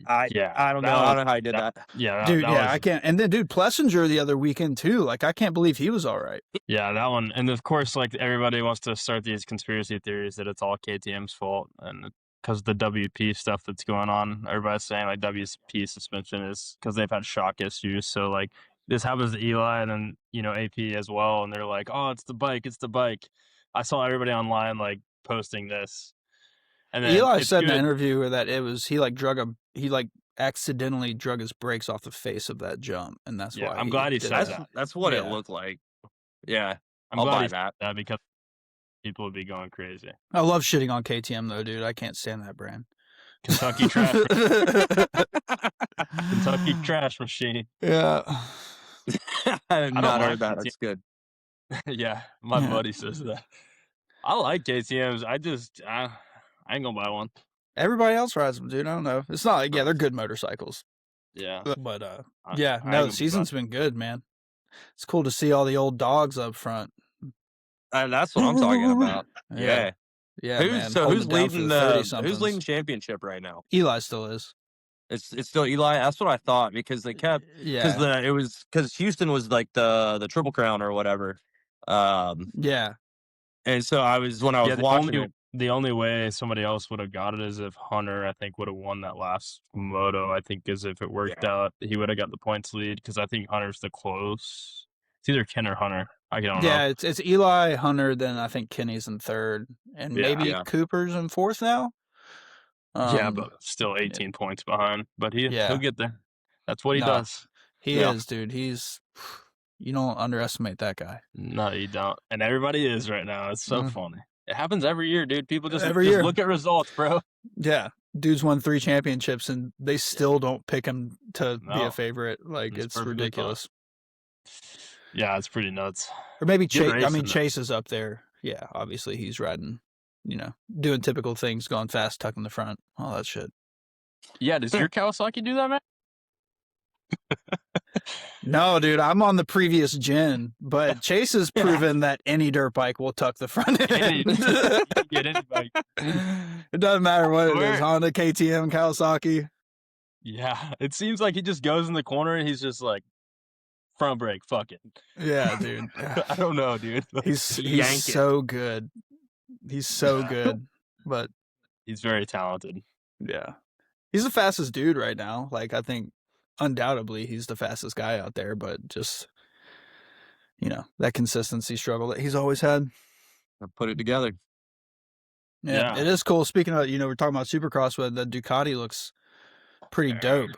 I don't know. I don't know how he did that. Yeah, dude. I can't. And then, dude, Plessinger the other weekend too. Like, I can't believe he was all right. Yeah, that one. And of course, like everybody wants to start these conspiracy theories that it's all KTM's fault, and because the WP stuff that's going on, everybody's saying like WP suspension is because they've had shock issues. So like this happens to Eli and then, you know, AP as well, and they're like, oh, it's the bike, it's the bike. I saw everybody online like posting this. And then Eli said in the interview that it was he accidentally drug his brakes off the face of that jump, and that's why. I'm glad he said that. That's what it looked like. Yeah, I'm glad he said that because people would be going crazy. I love shitting on KTM though, dude. I can't stand that brand. Kentucky trash. Kentucky trash machine. Yeah. I have not heard that. That's good. Yeah, my buddy says that. I like KTM's. I ain't gonna buy one. Everybody else rides them, dude. I don't know. It's not like, they're good motorcycles. Yeah. But the season's been good, man. It's cool to see all the old dogs up front. That's what I'm talking about. Yeah. Yeah, man. Who's leading championship right now? Eli still is. It's still Eli. That's what I thought because they kept because Houston was like the Triple Crown or whatever. Yeah. And so I was watching it. The only way somebody else would have got it is if Hunter, I think, would have won that last moto. I think is if it worked out, he would have got the points lead because I think Hunter's the close. It's either Ken or Hunter. I don't know. Yeah, it's Eli, Hunter, then I think Kenny's in third, and maybe Cooper's in fourth now. But still 18 points behind. But he'll get there. That's what he does. He is, dude. You don't underestimate that guy. No, you don't. And everybody is right now. It's so Mm. funny. It happens every year, dude. People just Every year. look at results, bro. Yeah. Dude's won 3 championships and they still don't pick him to be No. a favorite. Like, It's it's perfectly ridiculous. Yeah, it's pretty nuts. Or maybe Good Chase. I racing, mean, though. Chase is up there. Yeah, obviously he's riding, doing typical things, going fast, tucking the front, all that shit. Yeah, does your Kawasaki do that, man? No, dude, I'm on the previous gen, but Chase has proven that any dirt bike will tuck the front end. Get any bike. It doesn't matter what it is, Swear. Honda, KTM, Kawasaki. Yeah, it seems like he just goes in the corner and he's just like, front brake, fuck it. Yeah, dude. I don't know, dude. He's Yank it. so good. He's so good, but He's very talented. yeah, he's the fastest dude right now. Like, I think undoubtedly he's the fastest guy out there, but just, that consistency struggle that he's always had. Put it together. Yeah, it is cool. Speaking of, we're talking about Supercross, but the Ducati looks pretty dope.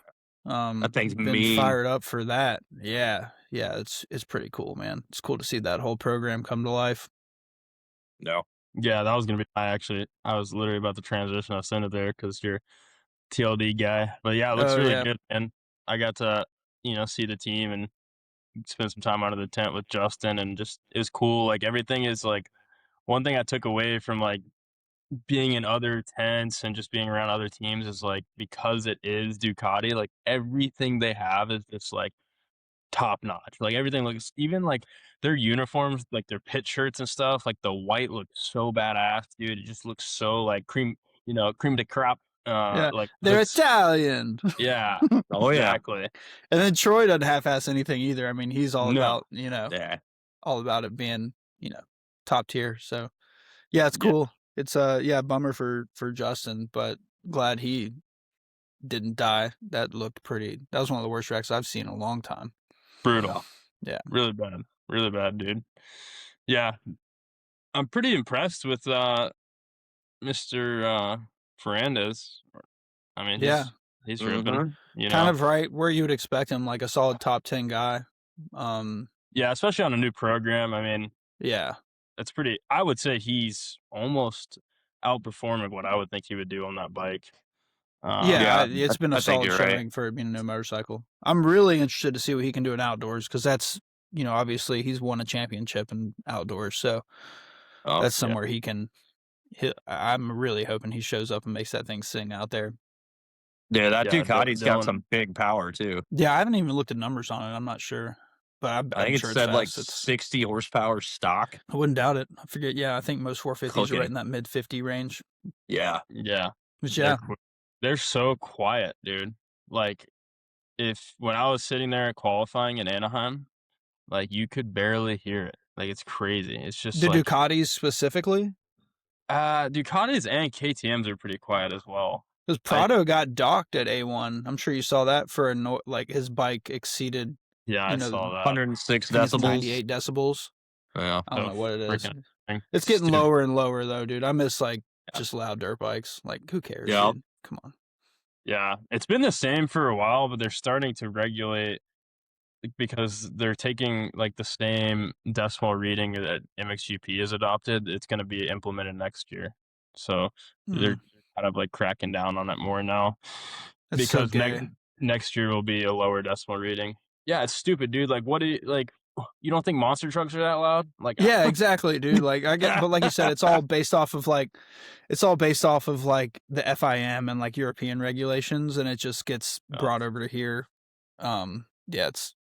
That thing's been mean. fired up for that. Yeah, it's pretty cool, man. It's cool to see that whole program come to life. No. Yeah, that was going to be, I was literally about to transition. I'll send it there because you're TLD guy. But yeah, it looks really good. And I got to, see the team and spend some time out of the tent with Justin, and just, it was cool. Like, everything is like, one thing I took away from like being in other tents and just being around other teams is like, because it is Ducati, like everything they have is just like top notch. Like, everything looks, even like their uniforms, like their pit shirts and stuff, like the white looks so badass, dude. It just looks so like cream de crop. Like, they're Italian. Yeah. Oh yeah. Exactly. And then Troy doesn't half-ass anything either. I mean, he's all about, all about it being, top tier. So yeah, it's cool. It's bummer for Justin, but glad he didn't die. That was one of the worst wrecks I've seen in a long time. Brutal. Yeah. Really bad, dude. Yeah. I'm pretty impressed with Mr. Ferrandis. I mean, he's ripping. Kind of right where you would expect him, like a solid top 10 guy. Yeah, especially on a new program. I mean, yeah, that's pretty. I would say he's almost outperforming what I would think he would do on that bike. It's been a solid showing for being a new motorcycle. I'm really interested to see what he can do in outdoors, because that's, obviously he's won a championship in outdoors, so that's somewhere he can hit. I'm really hoping he shows up and makes that thing sing out there. Yeah, that Ducati's got some big power too. Yeah, I haven't even looked at numbers on it. I'm not sure, but I think it said like 60 horsepower stock. I wouldn't doubt it. I forget. Yeah, I think most 450s are right in that mid 50 range. Yeah. But yeah, they're so quiet, dude. Like, when I was sitting there qualifying in Anaheim, like, you could barely hear it. Like, it's crazy. It's just the Ducatis specifically. Ducatis and KTMs are pretty quiet as well. Because Prado got docked at A1. I'm sure you saw that for his bike exceeded. Yeah, I saw that. 106 decibels. 98 decibels. Yeah. I don't know what it is. It's getting lower and lower though, dude. I miss just loud dirt bikes. Like, who cares? Yeah. Dude? Come on. Yeah, it's been the same for a while, but they're starting to regulate, because they're taking like the same decimal reading that MXGP has adopted. It's going to be implemented next year, so they're kind of like cracking down on it more now. That's because so next year will be a lower decimal reading. Yeah, it's stupid, dude. Like, what do you like? You don't think monster trucks are that loud? Like, yeah, exactly, dude. Like, I get, but like you said, it's all based off of like the FIM and like European regulations, and it just gets brought over to here. Yeah, it's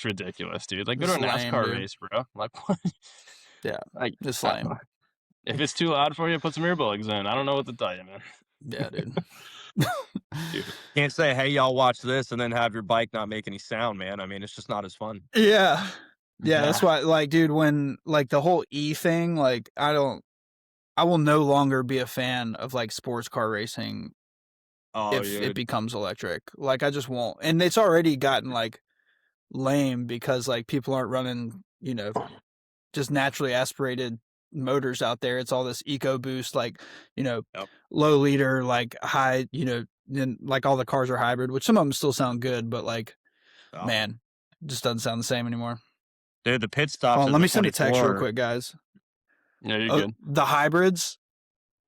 ridiculous, dude. Like, go to a NASCAR race, bro. Like, what? Yeah, like, it's lame. If it's too loud for you, put some earbuds in. I don't know what to tell you, man. Yeah, dude. Dude. Can't say, hey, y'all watch this, and then have your bike not make any sound, man. I mean, it's just not as fun. Yeah, that's why, like, dude, when like the whole E thing, like, I will no longer be a fan of like sports car racing if it becomes electric. Like, I just won't. And it's already gotten like lame because like people aren't running, just naturally aspirated motors out there. It's all this EcoBoost, like, low liter, like high, then like all the cars are hybrid, which some of them still sound good, but like, man, just doesn't sound the same anymore. Dude, the pit stops. Oh, let me send a text real quick, guys. Yeah, you're good. The hybrids.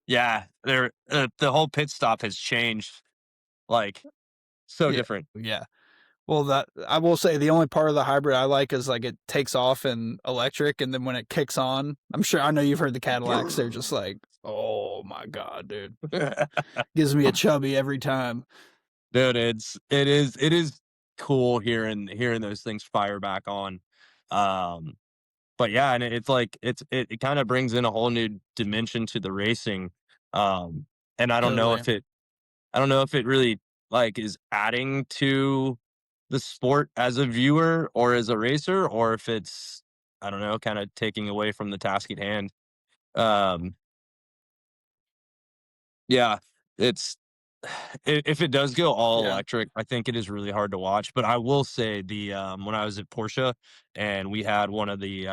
Yeah, they're the whole pit stop has changed, like so different. Yeah. Well, that I will say the only part of the hybrid I like is like it takes off in electric, and then when it kicks on, I know you've heard the Cadillacs. They're just like, oh my god, dude, gives me a chubby every time. Dude, it is cool hearing those things fire back on. But yeah, and it's like it kind of brings in a whole new dimension to the racing. And I don't know if it really like is adding to the sport as a viewer or as a racer, or if it's, I don't know, kind of taking away from the task at hand. Yeah, it's if it does go all electric, I think it is really hard to watch. But I will say when I was at Porsche and we had one of the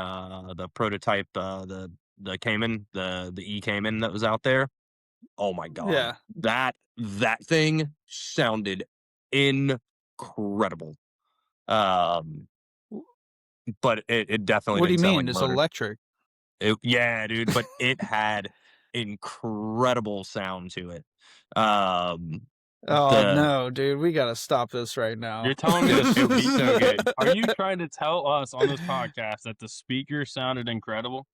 prototype the Cayman, the E Cayman that was out there. Oh my god. Yeah. That thing sounded incredible. But it definitely What do you didn't sound mean? like It's motor. electric. Yeah, dude, but it had incredible sound to it. Oh no, dude, we gotta stop this right now. You're telling me this would be so good. Are you trying to tell us on this podcast that the speaker sounded incredible?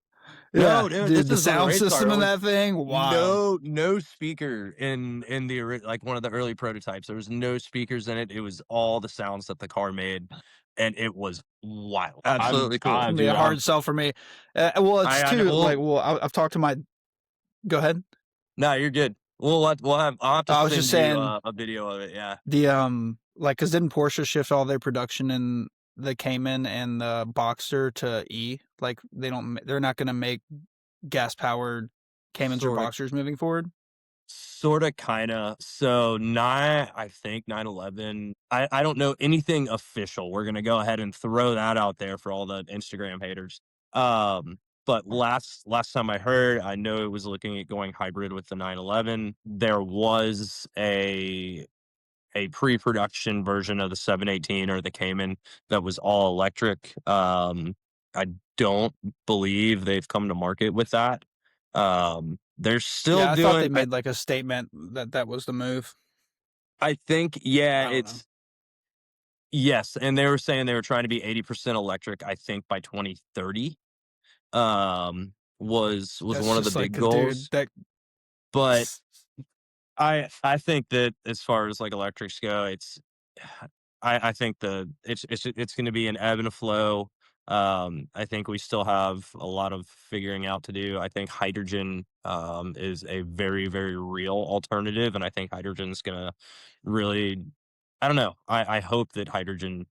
Yeah, No, dude, dude, this the is on the sound race car. system in that thing. Wow. No speaker in the like one of the early prototypes. There was no speakers in it. It was all the sounds that the car made, and it was wild. Absolutely cool. It's gonna be a hard sell for me. Well, it's I've talked to my. Go ahead. No, you're good. I'll have to I was send just saying you a video of it. Yeah. The like, cause didn't Porsche shift all their production in the Cayman and the Boxster to E? Like they're not gonna make gas powered Caymans or Boxsters moving forward. Sorta, kinda. So I think 911. I don't know anything official. We're gonna go ahead and throw that out there for all the Instagram haters. But last time I heard, I know it was looking at going hybrid with the 911. There was a pre-production version of the 718 or the Cayman that was all electric. I don't believe they've come to market with that. They're still I doing. thought they made like a statement that was the move. I think, yes, and they were saying they were trying to be 80% electric. I think by 2030, was one of the big goals. But I think that as far as like electrics go, I think it's going to be an ebb and a flow. I think we still have a lot of figuring out to do. I think hydrogen is a very, very real alternative, and I think hydrogen's going to really, I don't know. I hope that hydrogen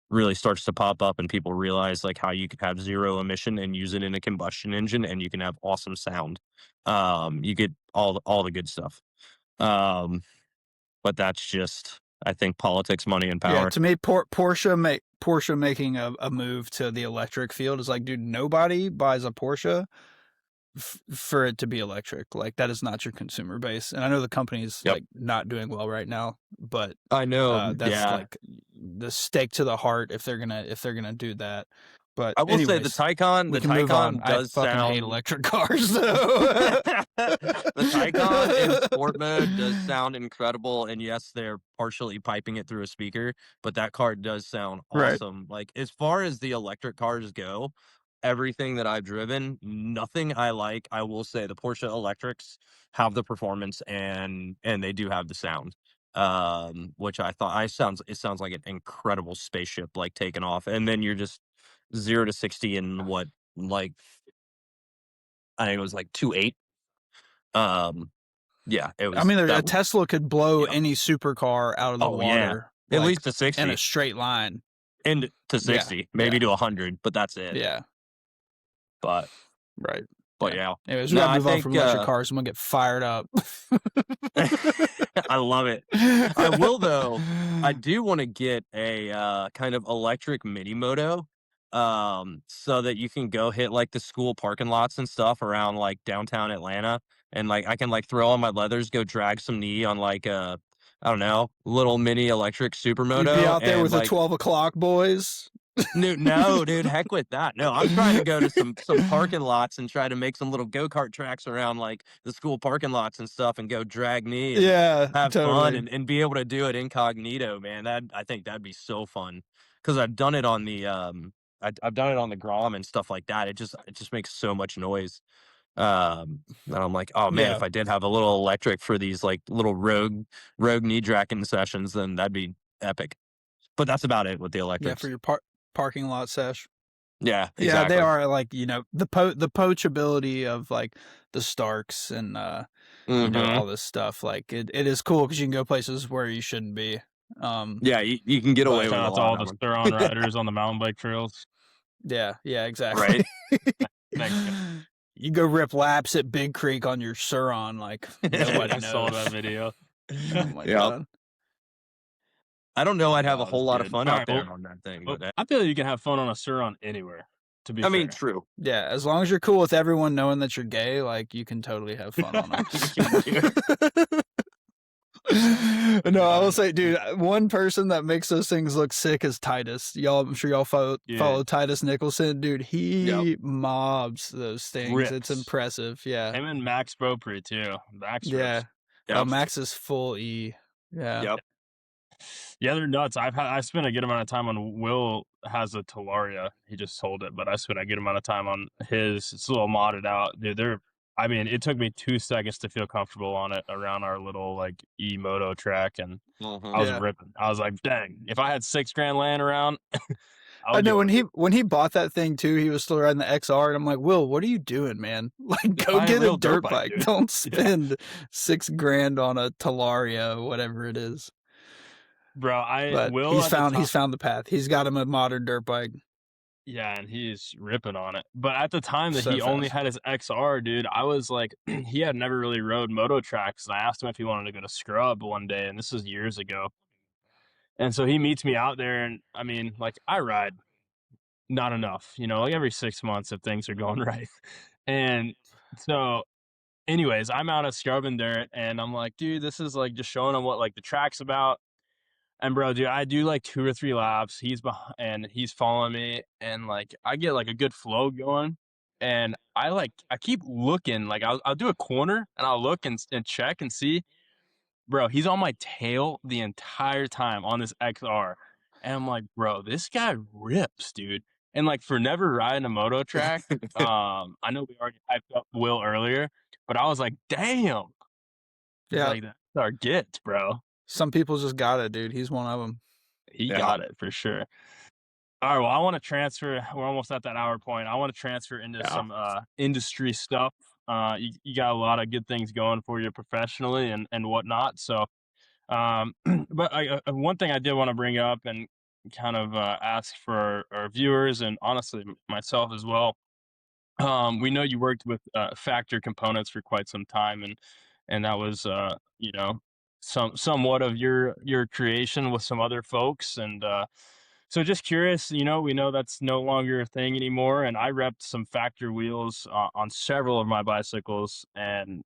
really starts to pop up and people realize like how you can have zero emission and use it in a combustion engine and you can have awesome sound. You get all the good stuff. But that's just, I think, politics, money, and power. Yeah, to me, Porsche making a move to the electric field is like, dude, nobody buys a Porsche for it to be electric. Like, that is not your consumer base. And I know the company's like not doing well right now, but I know that's like the stake to the heart if they're gonna do that. But I will say the Taycan does I fucking sound. hate electric cars, though. The Taycan in sport mode does sound incredible, and yes, they're partially piping it through a speaker, but that car does sound awesome. Right. Like, as far as the electric cars go, everything that I've driven, nothing I like. I will say the Porsche electrics have the performance and they do have the sound. Which I thought it sounds like an incredible spaceship like taking off, and then you're just 0 to 60 in what, like, I think it was like 2.8. Yeah, it was. I mean, a Tesla could blow any supercar out of the water, at least to 60 in a straight line, and to 60, maybe to 100, but that's it. Yeah, but right. But yeah. Anyways, we gotta move on from electric cars. I'm gonna get fired up. I love it. I will, though. I do want to get a kind of electric mini moto, so that you can go hit like the school parking lots and stuff around like downtown Atlanta, and like I can like throw on my leathers, go drag some knee on like a I don't know, little mini electric supermoto. You'd be out there and with the 12 o'clock boys. No, dude, heck with that. No, I'm trying to go to some parking lots and try to make some little go-kart tracks around like the school parking lots and stuff and go drag me and have fun and be able to do it incognito, man. I think that'd be so fun. Because I've done it on the I've done it on the Grom and stuff like that. It just makes so much noise. And I'm like, oh man, if I did have a little electric for these like little rogue knee tracking sessions, then that'd be epic. But that's about it with the electrics. Yeah, for your parking lot sesh. Yeah, exactly. Yeah, they are like, you know, the poachability of like the Starks and you know, all this stuff. Like it is cool because you can go places where you shouldn't be. Yeah, you can get away with a lot. All the Suron riders on the mountain bike trails. Yeah, exactly. Right. You go rip laps at Big Creek on your Suron, like nobody knows. I saw that video. Oh my god. I don't know. I'd have a whole lot of fun out there on that thing. But I feel like you can have fun on a Suron anywhere. To be fair. mean, true. Yeah, as long as you're cool with everyone knowing that you're gay, like you can totally have fun on them. No, I will say, dude, one person that makes those things look sick is Titus. I'm sure y'all follow Titus Nicholson, dude. He mobs those things. Rips. It's impressive. Yeah, him and Max Beaupre too. Max. Yeah. Oh, Max is full E. Yeah. Yep. Yeah, they're nuts. I spent a good amount of time on Will has a Talaria. He just sold it, but I spent a good amount of time on his. It's a little modded out, dude. I mean, it took me 2 seconds to feel comfortable on it around our little like E-moto track, and I was ripping. I was like, dang, if I had $6,000 laying around. I know when he bought that thing too, he was still riding the XR, and I'm like, Will, what are you doing, man? Like, go get a dirt bike. Don't spend $6,000 on a Talaria, whatever it is. Bro, he's found the path. He's got him a modern dirt bike. Yeah, and he's ripping on it. But at the time that he only had his XR, dude, I was like, he had never really rode moto tracks. And I asked him if he wanted to go to Scrub one day, and this was years ago. And so he meets me out there, and I mean, like, I ride not enough, you know, like every 6 months if things are going right. And so, anyways, I'm out at Scrub and Dirt, and I'm like, dude, this is like just showing him what like the track's about. And bro, dude, I do like 2 or 3 laps. He's behind, and he's following me, and like I get like a good flow going, and I keep looking. Like I'll do a corner, and I'll look and check and see. Bro, he's on my tail the entire time on this XR, and I'm like, bro, this guy rips, dude. And like for never riding a moto track, I know we already hyped up Will earlier, but I was like, damn, yeah, like that's our get, bro. Some people just got it, dude. He's one of them. He got it for sure. All right, well, I want to transfer. We're almost at that hour point. I want to transfer into some industry stuff. You got a lot of good things going for you professionally and whatnot. So, but one thing I did want to bring up and kind of ask for our viewers and honestly myself as well. We know you worked with Factor Components for quite some time, and that was you know, somewhat of your creation with some other folks. And so just curious, you know, we know that's no longer a thing anymore, and I repped some Factor wheels on several of my bicycles, and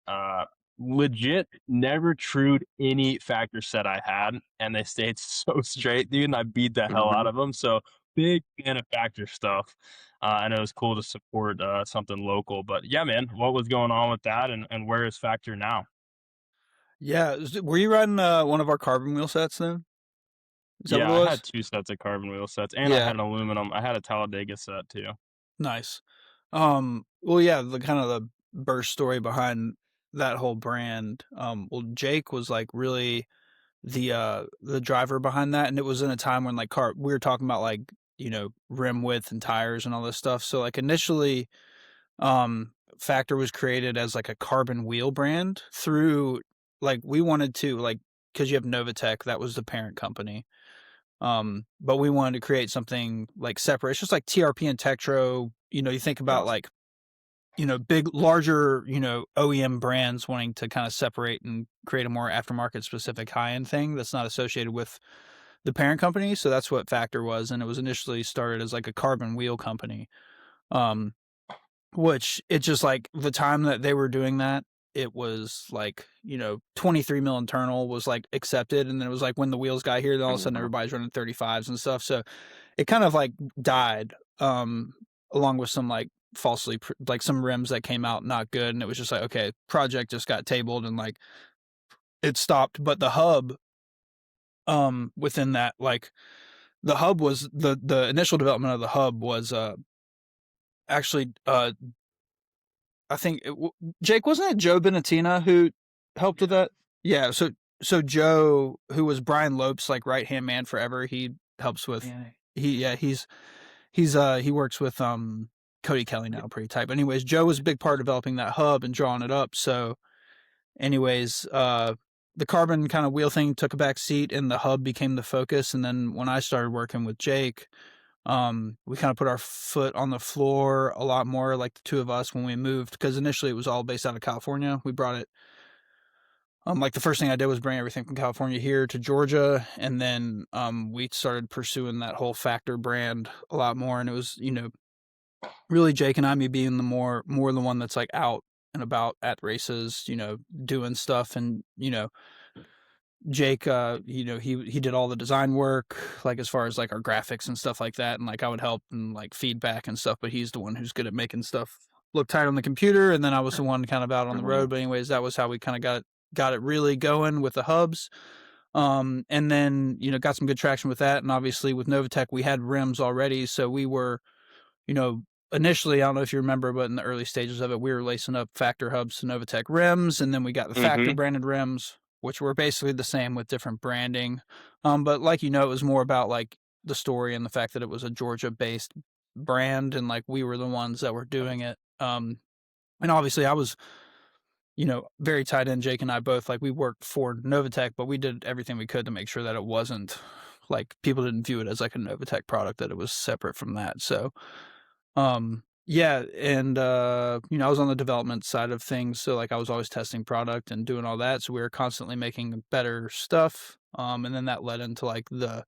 legit never trued any Factor set I had, and they stayed so straight, dude, and I beat the hell out of them. So big fan of Factor stuff. And it was cool to support something local. But yeah, man, what was going on with that, and where is Factor now? Yeah, were you riding one of our carbon wheel sets then? Yeah, I had 2 sets of carbon wheel sets, and I had an aluminum. I had a Talladega set too. Nice. Well, yeah, the kind of the burst story behind that whole brand. Well, Jake was like really the driver behind that, and it was in a time when like we were talking about like, you know, rim width and tires and all this stuff. So like initially, Factor was created as like a carbon wheel brand through like we wanted to like because you have Novatech, that was the parent company. But we wanted to create something like separate. It's just like TRP and Tektro. You know, you think about like, you know, big, larger, you know, OEM brands wanting to kind of separate and create a more aftermarket specific high-end thing that's not associated with the parent company. So that's what Factor was. And it was initially started as like a carbon wheel company. Which it just like the time that they were doing that, it was like, 23 mil internal was like accepted. And then it was like when the wheels got here, then all of a sudden everybody's running 35s and stuff. So it kind of like died, along with some like like some rims that came out not good. And it was just like, okay, project just got tabled and like it stopped. But the hub, within that, like the hub was the initial development of the hub was, actually, I think Jake, wasn't it Joe Benatina who helped with that? Yeah. So Joe, who was Brian Lope's like right hand man forever, he helps with he works with Cody Kelly now, pretty tight. But anyways, Joe was a big part of developing that hub and drawing it up. So anyways, the carbon kind of wheel thing took a back seat and the hub became the focus. And then when I started working with Jake, we kind of put our foot on the floor a lot more, like the two of us when we moved, because initially it was all based out of California. We brought it, like the first thing I did was bring everything from California here to Georgia. And then, we started pursuing that whole Factor brand a lot more. And it was, really Jake and I, me being more the one that's like out and about at races, doing stuff. And, Jake, he did all the design work, like as far as like our graphics and stuff like that. And like I would help and like feedback and stuff, but he's the one who's good at making stuff look tight on the computer. And then I was the one kind of out on the road. But anyways, that was how we kind of got it really going with the hubs. And then, got some good traction with that. And obviously with Novatech, we had rims already. So we were, initially, I don't know if you remember, but in the early stages of it, we were lacing up Factor hubs to Novatech rims. And then we got the Factor branded rims, which were basically the same with different branding. But like, it was more about like the story and the fact that it was a Georgia based brand. And like, we were the ones that were doing it. And obviously I was, very tied in. Jake and I both, like, we worked for Novatech, but we did everything we could to make sure that it wasn't like people didn't view it as like a Novatech product, that it was separate from that. So, yeah. And, I was on the development side of things. So like I was always testing product and doing all that. So we were constantly making better stuff. And then that led into like the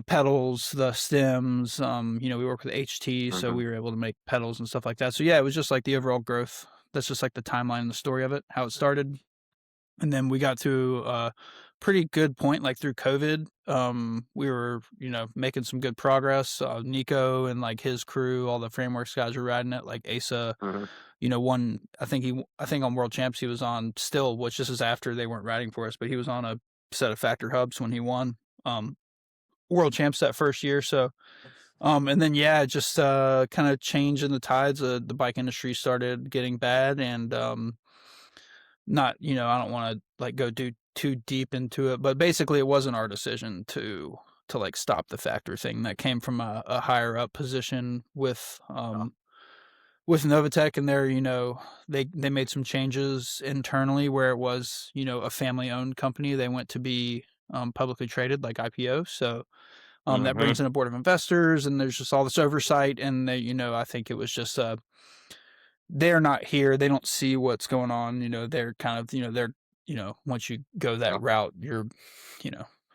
pedals, the stems, we work with HT, so we were able to make pedals and stuff like that. So yeah, it was just like the overall growth. That's just like the timeline and the story of it, how it started. And then we got to a pretty good point, like through COVID. We were, making some good progress. Nico and like his crew, all the frameworks guys were riding it. Like Asa, I think on World Champs he was on still, which this is after they weren't riding for us, but he was on a set of Factor hubs when he won World Champs that first year. So, and then just kind of changing the tides. The bike industry started getting bad, and not, I don't want to like go too deep into it, but basically it wasn't our decision to like stop the Factor thing. That came from a higher up position with Novatech, and they made some changes internally where it was, a family owned company. They went to be publicly traded, like IPO. So that brings in a board of investors, and there's just all this oversight. And they, I think it was just they're not here. They don't see what's going on. They're kind of, they're, once you go that route,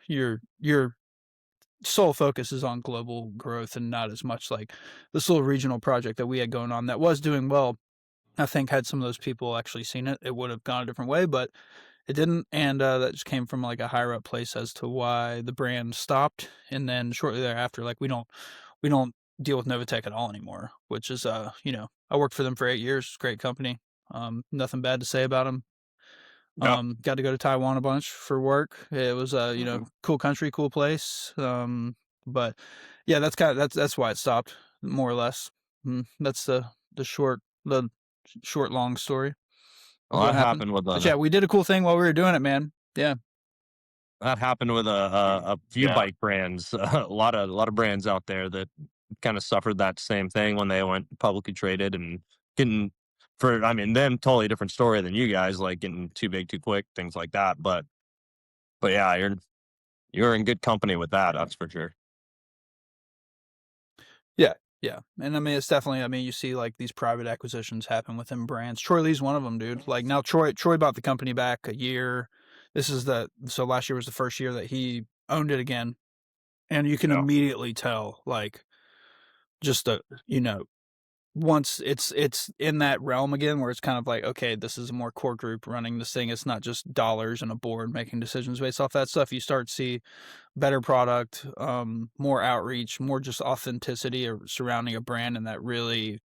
your sole focus is on global growth and not as much like this little regional project that we had going on that was doing well. I think had some of those people actually seen it, it would have gone a different way, but it didn't. And that just came from like a higher up place as to why the brand stopped. And then shortly thereafter, like we don't deal with Novatech at all anymore, which is, I worked for them for 8 years. Great company. Nothing bad to say about them. Got to go to Taiwan a bunch for work. It was cool country, cool place. But yeah, that's why it stopped, more or less. That's the short long story. Well, that happened with But yeah, we did a cool thing while we were doing it, man. Yeah. That happened with a few bike brands. A lot of brands out there that kind of suffered that same thing when they went publicly traded and getting them totally different story than you guys, like getting too big too quick, things like that. But yeah, you're in good company with that, that's for sure. Yeah. Yeah. And it's definitely, you see like these private acquisitions happen within brands. Troy Lee's one of them, dude. Like now Troy bought the company back a year. So last year was the first year that he owned it again. And you can immediately tell, like, just once it's in that realm again where it's kind of like, okay, this is a more core group running this thing. It's not just dollars and a board making decisions based off that stuff. You start to see better product, more outreach, more just authenticity surrounding a brand, and that really,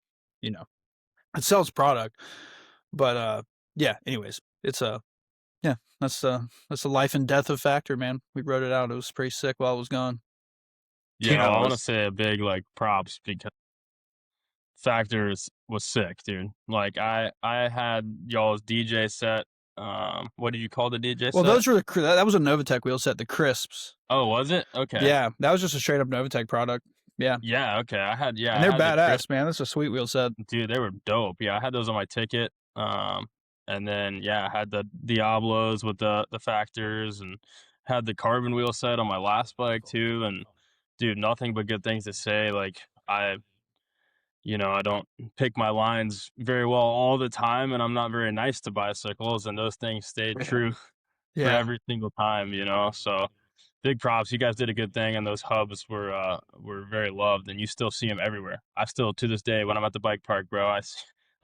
it sells product. But yeah, anyways, it's yeah, that's the life and death of Factor, man. We wrote it out. It was pretty sick while it was gone. Yeah, Yeah, I it want to was- say a big like props because Factors was sick, dude. Like I had y'all's DJ set. What did you call the DJ Well, set? those were that was a Novatech wheel set, the Crisps. Oh, was it? Okay. Yeah, that was just a straight up Novatech product. Yeah, Yeah, okay. and I they're had the badass, man. That's a sweet wheel set. dude, they were dope. Yeah, I had those on my ticket. And then yeah, I had the Diablos with the Factors, and had the carbon wheel set on my last bike too. And dude, nothing but good things to say. Like I don't pick my lines very well all the time, and I'm not very nice to bicycles, and those things stayed true for Yeah, every single time, So big props. You guys did a good thing, and those hubs were very loved, and you still see them everywhere. I still, to this day, when I'm at the bike park, bro,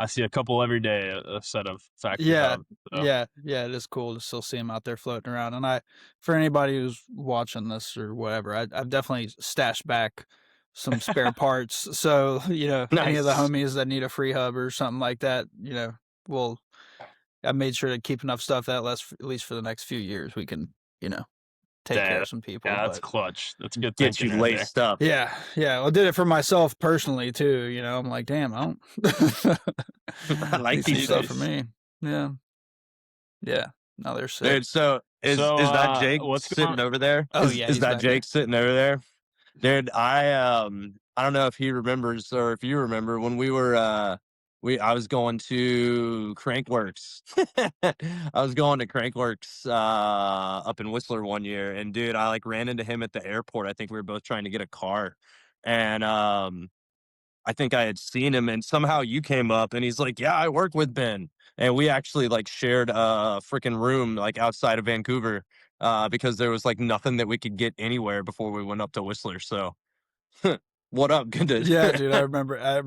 I see a couple every day, a set of Factor yeah, hubs. So. yeah. It is cool to still see them out there floating around. And for anybody who's watching this or whatever, I've definitely stashed back some spare parts. So any of the Nice. homies that need a free hub or something like that, well, I made sure to keep enough stuff that lasts at least for the next few years. We can, take care of some people. Yeah, that's but clutch. That's good Get thinking you right laced up. yeah, I did it for myself personally too. I'm like, damn, I don't. I like Need some these stuff for days. me. Yeah. No, they're sick. Dude, so is that Jake what's sitting going over there? Oh, Is yeah, is he's that back there. Jake sitting over there? Dude, I don't know if he remembers or if you remember when we were I was going to Crankworks. I was going to Crankworks up in Whistler one year, and dude, I like ran into him at the airport. I think we were both trying to get a car. And I think I had seen him, and somehow you came up, and he's like, "Yeah, I work with Ben," and we actually like shared a freaking room like outside of Vancouver, because there was like nothing that we could get anywhere before we went up to Whistler. So, what up? Good to Yeah, dude, I remember. Yeah,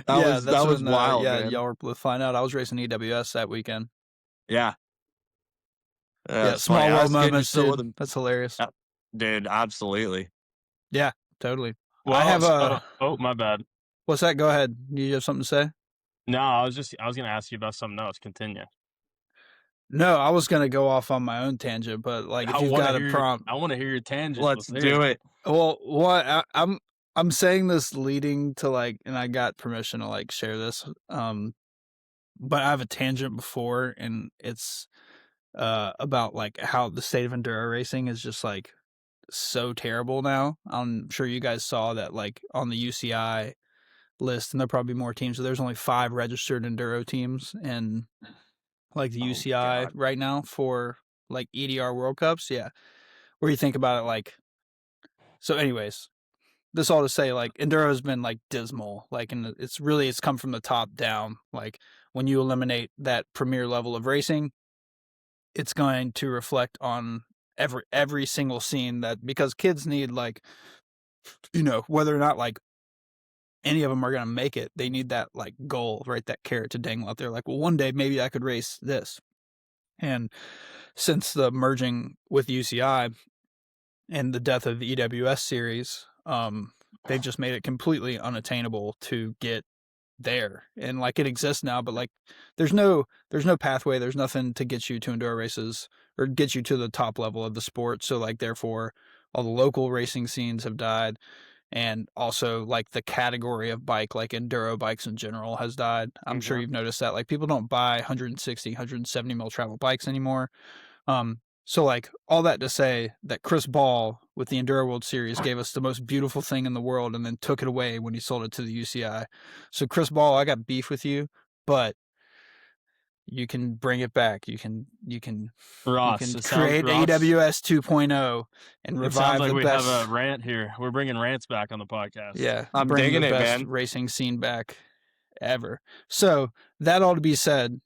yeah, that's that was when. wild, Yeah, man. y'all were able to find out. I was racing EWS that weekend. Yeah, Yeah, it's funny. small I world was kidding, you're moments, still with dude. him. That's hilarious. Dude, absolutely. Yeah, totally. Well, I have my bad. What's that? Go ahead. You have something to say? No, I was gonna ask you about something else. Continue. No, I was gonna go off on my own tangent, but like, if I you've want got to a hear. prompt, I want to hear your tangent. Let's Let's hear do it. well, I'm saying this leading to like, and I got permission to like share this. But I have a tangent before, and it's about like how the state of enduro racing is just like so terrible now. I'm sure you guys saw that like on the UCI list, and there'll probably be more teams. So there's only 5 registered enduro teams in like the Oh, UCI God. right now for like EDR World Cups. Yeah, where you think about it, like, so. Anyways, this all to say, like, enduro has been like dismal, like, and it's come from the top down. Like, when you eliminate that premier level of racing, it's going to reflect on every single scene, that because kids need, like, whether or not like any of them are going to make it, they need that like goal, right? That carrot to dangle out there. Like, well, one day maybe I could race this. And since the merging with UCI and the death of the EWS series, they've just made it completely unattainable to get there. And like, it exists now, but like, there's no pathway, there's nothing to get you to enduro races or get you to the top level of the sport. So like, therefore, all the local racing scenes have died, and also like the category of bike, like enduro bikes in general, has died. I'm sure you've noticed that, like, people don't buy 160 170 mil travel bikes anymore. So like, all that to say that Chris Ball with the Enduro World Series gave us the most beautiful thing in the world, and then took it away when he sold it to the UCI. So Chris Ball, I got beef with you, but you can bring it back. You can Ross, create AWS 2.0 and It revive sounds like the we best. have a rant here. We're bringing rants back on the podcast. Yeah, I'm bring digging the it, best man. racing scene back ever. So that all to be said,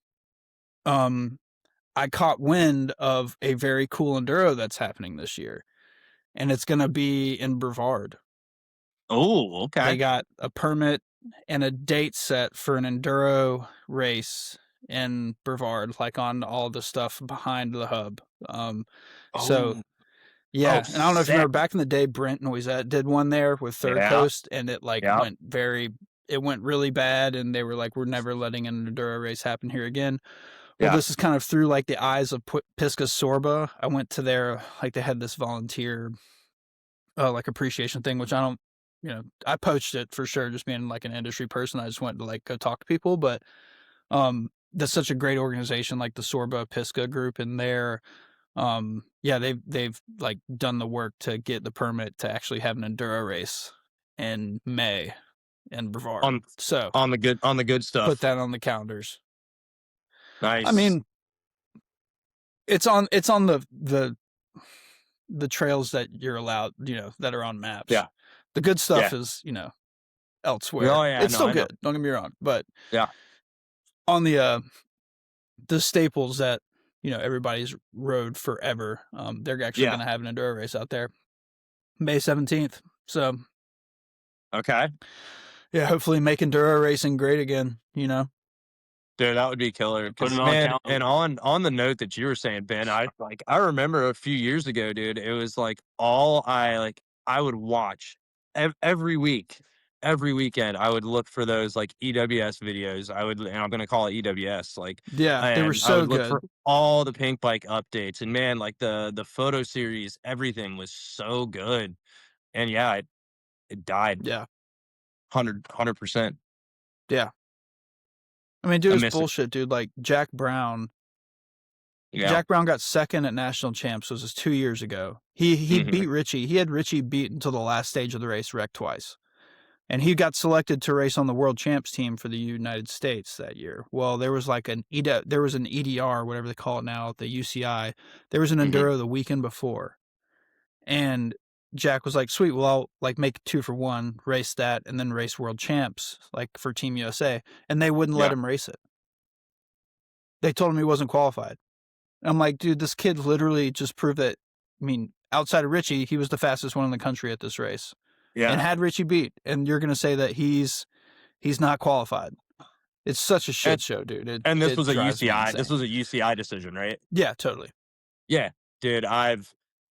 I caught wind of a very cool enduro that's happening this year, and it's going to be in Brevard. Oh, okay. They got a permit and a date set for an enduro race in Brevard, like on all the stuff behind the hub. So yeah, and I don't know if you sick. remember back in the day, Brent Noisette did one there with Third Coast, and it went really bad, and they were like, we're never letting an enduro race happen here again. Well, this is kind of through like the eyes of Pisca Sorba. I went to their, like, they had this volunteer like appreciation thing, which I don't, I poached it for sure, just being like an industry person. I just went to like go talk to people, but that's such a great organization, like the Sorba Pisca group, and they're they've like done the work to get the permit to actually have an enduro race in May in Brevard. So on the good stuff. put that on the calendars. Nice. I mean, it's on the trails that you're allowed, that are on maps. Yeah. The good stuff is, elsewhere. Oh, yeah, it's still good. Don't get me wrong, but on the staples that everybody's rode forever, they're actually going to have an enduro race out there May 17th. So okay, yeah, hopefully make enduro racing great again. Dude, that would be killer. Put it on Man, account. and on the note that you were saying, Ben, I remember a few years ago, dude. It was like I would watch every week, every weekend. I would look for those like EWS videos. And I'm gonna call it EWS. They were so I would look good for all the pink bike updates, and man, like the photo series, everything was so good. And yeah, it died. Yeah, 100%. Yeah. I mean, dude, it's bullshit, dude. Like Jack Brown. Yeah. Jack Brown got second at national champs. This was 2 years ago. He beat Richie. He had Richie beat until the last stage of the race, wrecked twice. And he got selected to race on the world champs team for the United States that year. Well, there was like an EDR, whatever they call it now, the UCI. There was an Enduro the weekend before. And Jack was like, sweet, well, I'll like make 2 for 1, race that, and then race world champs, like for Team USA. And they wouldn't let him race it. They told him he wasn't qualified. And I'm like, dude, this kid literally just proved that, I mean, outside of Richie, he was the fastest one in the country at this race. Yeah. And had Richie beat. And you're going to say that he's not qualified. It's such a shit show, dude. This was a UCI. This was a UCI decision, right? Yeah, totally. Yeah, dude. I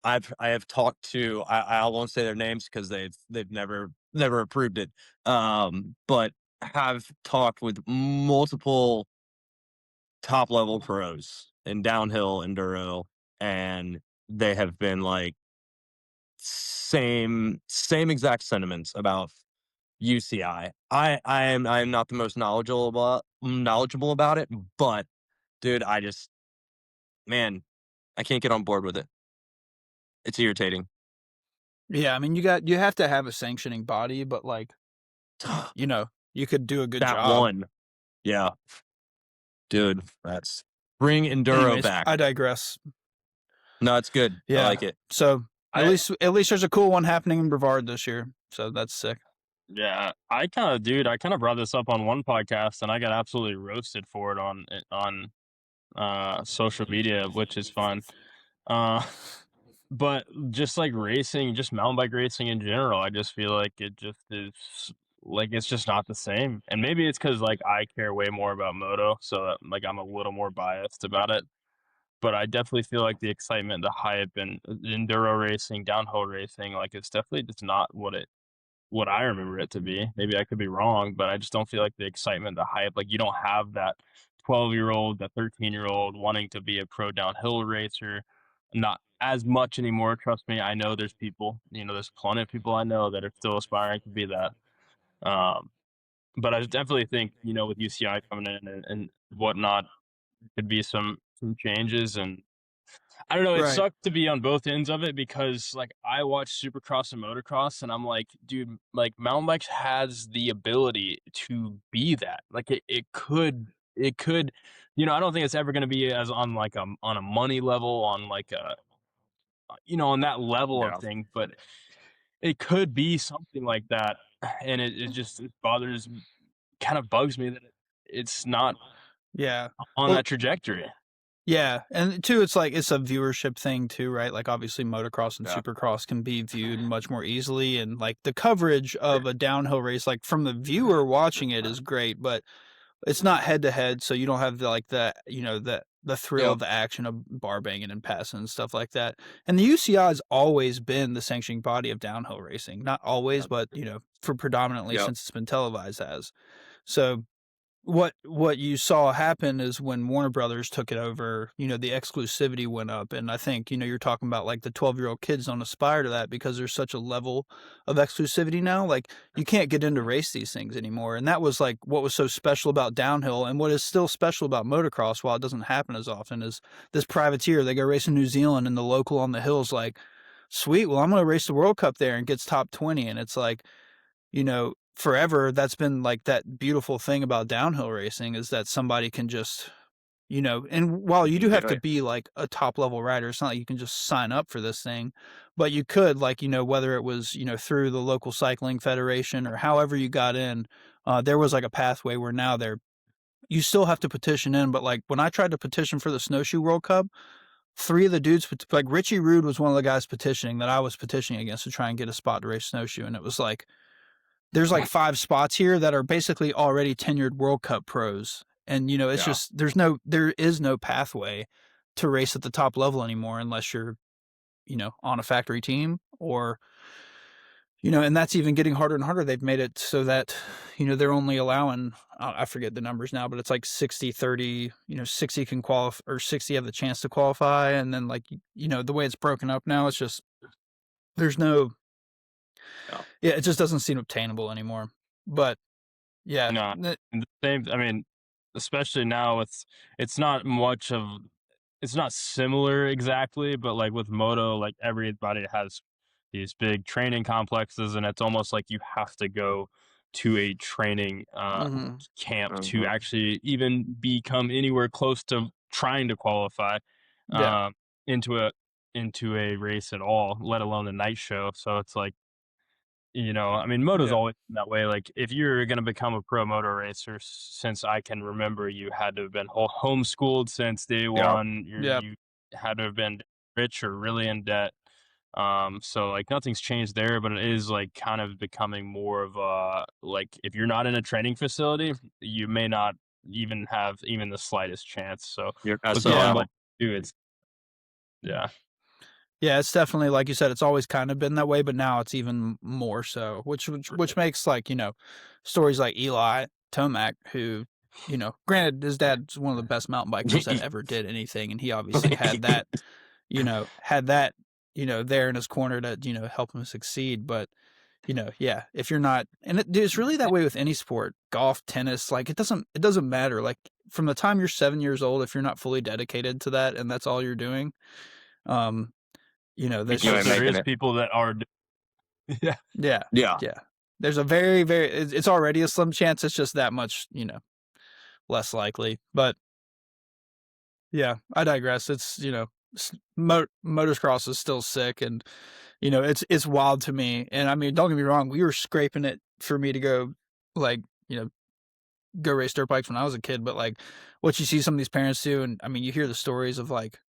have talked to. I won't say their names because they've never approved it. But have talked with multiple top level pros in downhill enduro, and they have been like same exact sentiments about UCI. I'm not the most knowledgeable about it, but dude, I can't get on board with it. It's irritating. Yeah, I mean, you have to have a sanctioning body, but like, you could do a good job. That one, yeah, dude, that's bring enduro back. I digress. No, it's good. Yeah. I like it. So at least there's a cool one happening in Brevard this year. So that's sick. Yeah, I kind of brought this up on one podcast, and I got absolutely roasted for it on social media, which is fun. But just like racing, just mountain bike racing in general, I just feel like it just is like it's just not the same. And maybe it's because like I care way more about moto, so that, like I'm a little more biased about it. But I definitely feel like the excitement, the hype, and enduro racing, downhill racing, like it's definitely just not what I remember it to be. Maybe I could be wrong, but I just don't feel like the excitement, the hype, like you don't have that 12-year-old, that 13-year-old wanting to be a pro downhill racer. Not as much anymore. Trust me. I know there's people, there's plenty of people I know that are still aspiring to be that. But I definitely think, with UCI coming in and whatnot, could be some changes. And I don't know, it sucked to be on both ends of it because like I watch Supercross and motocross and I'm like, dude, like mountain bikes has the ability to be that. Like it could, I don't think it's ever going to be as on like on a money level, on like a, on that level of thing, but it could be something like that. And it just bothers, kind of bugs me that it's not on that trajectory. Yeah, and two, it's like it's a viewership thing too, right? Like obviously motocross and Yeah. supercross can be viewed much more easily, and like the coverage of a downhill race, like from the viewer watching it, is great, but it's not head to head, so you don't have the thrill Yep. of the action of bar banging and passing and stuff like that. And the UCI has always been the sanctioning body of downhill racing, not always, but for predominantly Yep. since it's been televised as. So what you saw happen is when Warner Brothers took it over, the exclusivity went up. And I think, you're talking about like the 12-year-old kids don't aspire to that because there's such a level of exclusivity now. Like you can't get in to race these things anymore. And that was like what was so special about downhill, and what is still special about motocross, while it doesn't happen as often, is this privateer. They go race in New Zealand, and the local on the hill's like, sweet, well, I'm going to race the World Cup there, and gets top 20. And it's like, forever, that's been like that beautiful thing about downhill racing, is that somebody can just, and while you do have to be like a top level rider, it's not like you can just sign up for this thing, but you could, like, whether it was, through the local cycling federation or however you got in, there was like a pathway where now you still have to petition in. But like when I tried to petition for the Snowshoe World Cup, 3 of the dudes, like Richie Rude was one of the guys petitioning that I was petitioning against to try and get a spot to race snowshoe. And it was like, there's like 5 spots here that are basically already tenured World Cup pros. And, it's just, there is no pathway to race at the top level anymore unless you're, on a factory team or, and that's even getting harder and harder. They've made it so that, they're only allowing, I forget the numbers now, but it's like 60-30, 60 can qualify, or 60 have the chance to qualify. And then like, the way it's broken up now, it's just, there's no, yeah, it just doesn't seem obtainable anymore. But yeah, No, and the same. I mean, especially now, it's not much of, it's not similar exactly, but like with moto, like everybody has these big training complexes, and it's almost like you have to go to a training camp to actually even become anywhere close to trying to qualify into a race at all, let alone a night show. So it's like, I mean, moto's always been that way. Like, if you're going to become a pro moto racer, since I can remember, you had to have been homeschooled since day one. You had to have been rich or really in debt. So like nothing's changed there, but it is like kind of becoming more of a, like, if you're not in a training facility, you may not even have even the slightest chance. So with going back to it's Yeah, it's definitely, like you said, it's always kind of been that way, but now it's even more so, which makes, like, stories like Eli Tomac, who, granted, his dad's one of the best mountain bikers that ever did anything, and he obviously had that, there in his corner to, help him succeed. But, if you're not, and it's really that way with any sport, golf, tennis, like, it doesn't matter. Like, from the time you're 7 years old, if you're not fully dedicated to that and that's all you're doing, there is people that are. Yeah. There's a very, very, it's already a slim chance. It's just that much, less likely. But yeah, I digress. It's, motocross is still sick, and, it's wild to me. And I mean, don't get me wrong, we were scraping it for me to go, like, go race dirt bikes when I was a kid. But like what you see some of these parents do, and I mean, you hear the stories of like,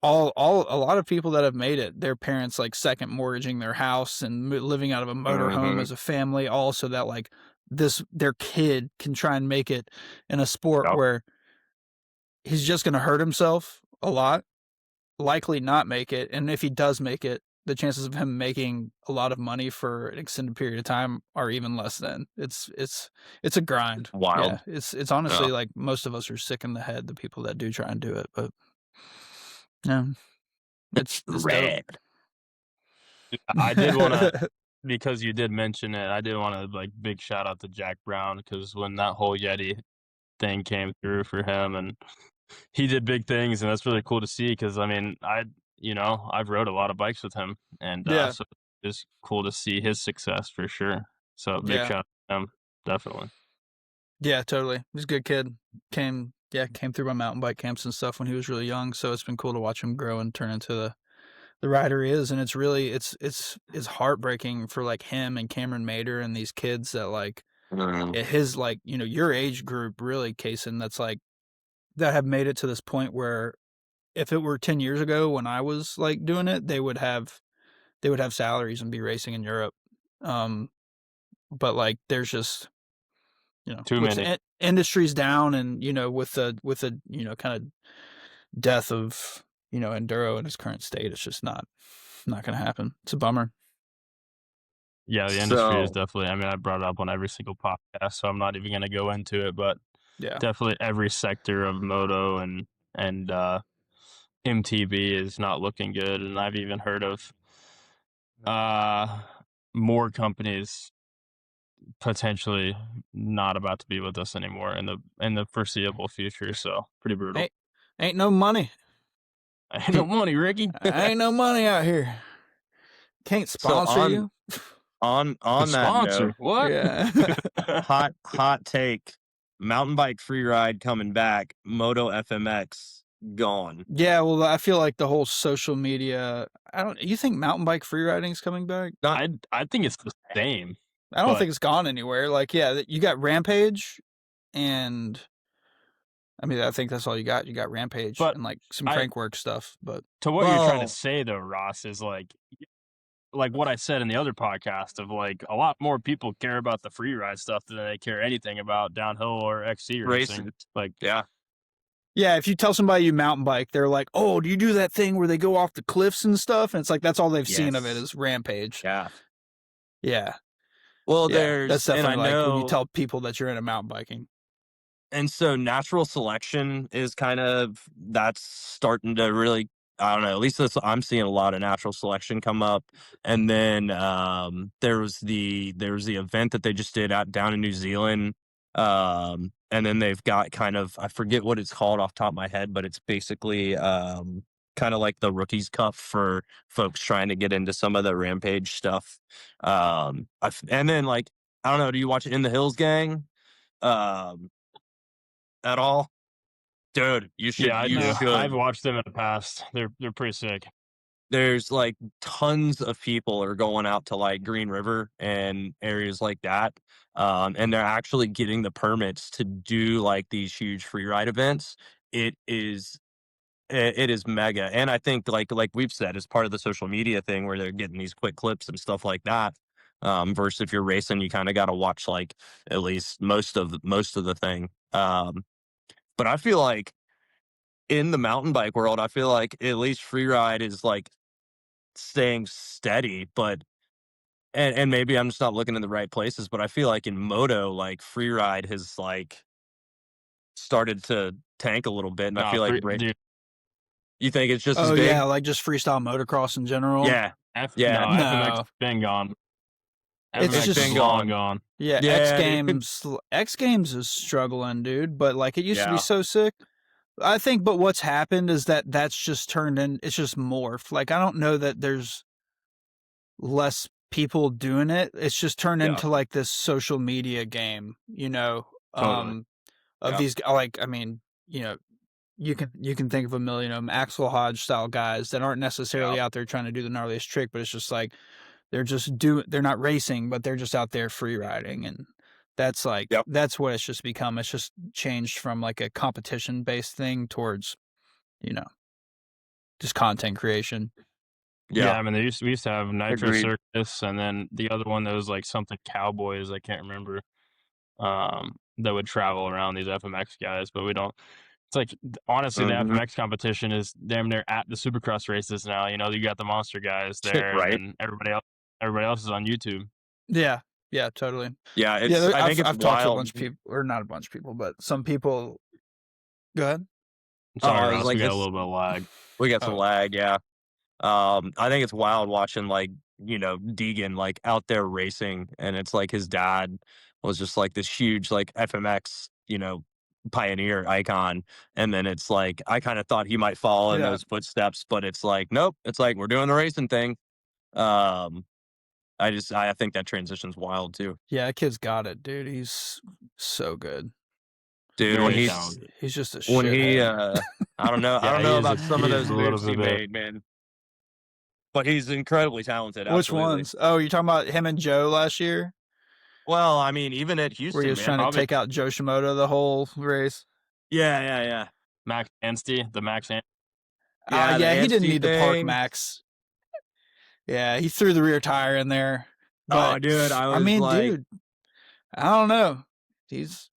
a lot of people that have made it, their parents like second mortgaging their house and living out of a motorhome as a family, all so that like their kid can try and make it in a sport where he's just going to hurt himself a lot, likely not make it. And if he does make it, the chances of him making a lot of money for an extended period of time are even less than. It's a grind. Wild. Yeah, it's honestly like most of us are sick in the head, the people that do try and do it, but yeah. It's rad. I did want to, because you did mention it, I did want to like big shout out to Jack Brown, because when that whole Yeti thing came through for him, and he did big things, and that's really cool to see. Because I mean, I've rode a lot of bikes with him, and so it's cool to see his success for sure. So big shout out to him, definitely. Yeah, totally. He's a good kid. Came through my mountain bike camps and stuff when he was really young. So it's been cool to watch him grow and turn into the rider he is. And it's really, it's heartbreaking for like him and Cameron Mader and these kids that like his, like, your age group really, Kaysen, that's like that have made it to this point where if it were 10 years ago when I was like doing it, they would have salaries and be racing in Europe. But like there's just, Too with many. industries down, and with the kind of death of enduro in its current state, it's just not going to happen. It's a bummer. Yeah, the industry is So definitely. I mean, I brought it up on every single podcast, so I'm not even going to go into it. But Yeah. definitely, every sector of moto and MTB is not looking good, and I've even heard of more companies potentially not about to be with us anymore in the foreseeable future. So pretty brutal. Ain't no money. Ain't no money, Ricky. Ain't no money out here. Can't so sponsor you. on The that sponsor. note, What? Yeah. hot take: mountain bike free ride coming back. Moto FMX gone. Yeah, well, I feel like the whole social media. You think mountain bike free riding is coming back? I think it's the same. I don't but- think it's gone anywhere. Like, yeah, you got Rampage, and I mean, I think that's all you got. You got Rampage But and like some crankwork stuff. But To what you're trying Well- to say though, Ross, is like what I said in the other podcast of like a lot more people care about the free ride stuff than they care anything about downhill or XC racing. Like, Yeah. yeah, if you tell somebody you mountain bike, they're like, "Oh, do you do that thing where they go off the cliffs and stuff?" And it's like that's all they've seen of it Yes. is Rampage. Yeah. Yeah. Well, Yeah, there's that's and definitely I like when you know, tell people that you're into mountain biking. and so natural selection is kind of that's starting to really, I don't know, at least I'm seeing a lot of natural selection come up. And then there was the event that they just did down in New Zealand. And then they've got kind of, I forget what it's called off the top of my head, but it's basically kind of like the Rookies Cup for folks trying to get into some of the Rampage stuff. And then like, I don't know, do you watch In the Hills Gang at all? Dude, you should. yeah, I you do. should. I've watched them in the past. They're pretty sick. There's like tons of people are going out to like Green River and areas like that. And they're actually getting the permits to do like these huge free ride events. It is mega. And I think like we've said, as part of the social media thing where they're getting these quick clips and stuff like that. Versus if you're racing, you kind of got to watch like at least most of the thing. But I feel like in the mountain bike world, I feel like at least free ride is like staying steady, but and maybe I'm just not looking in the right places, but I feel like in moto, like free ride has like started to tank a little bit, and I feel like dude, you think it's just as Oh big? yeah, like just freestyle motocross in general. Yeah, yeah. No, FMX been gone. It's FMX just is long gone. Yeah, Yeah, X Games is struggling, dude. But like it used to Yeah. be so sick. I think, but what's happened is that's just turned in. It's just morphed. Like I don't know that there's less people doing it. It's just turned Yeah. into like this social media game, Totally. of Yeah. these. Like I mean, you can think of a million of them, Axel Hodge style guys that aren't necessarily out there trying to do the gnarliest trick, but it's just like they're not racing, but they're just out there free riding, and that's like that's what it's just become. It's just changed from like a competition based thing towards, just content creation. Yeah, I mean, we used to have Nitro Agreed. Circus, and then the other one that was like something Cowboys. I can't remember. That would travel around these FMX guys, but we don't. It's like honestly, the FMX competition is damn near at the Supercross races now. You got the monster guys there, Right. and everybody else is on YouTube. Yeah, totally. Yeah, I think it's I've talked to a wild. bunch of people, or not a bunch of people, but some people. Go ahead. Sorry, I was Ross, like, we got a this- little bit of lag. We got some lag, yeah. I think it's wild watching like, Deegan like out there racing, and it's like his dad was just like this huge like FMX, pioneer icon. And then it's like I kind of thought he might follow in those footsteps, but it's like, nope, it's like we're doing the racing thing. I think that transition's wild too. Yeah, that kid's got it, dude. He's so good. Dude, Very when talented. He's just a when shithead. he I don't know, I Yeah, don't he know is about some of he is those a little moves he bit. made, man. But he's incredibly talented. Which Absolutely. ones? Oh, you're talking about him and Joe last year, Well, I mean, even at Houston, where he was man, trying probably- to take out Joe Shimoda the whole race. Yeah. Max Anstey, the Max Anstey. Yeah, the he didn't Anstey need to park thing. Max. Yeah, he threw the rear tire in there. But, Oh, dude, I was dude, I don't know. These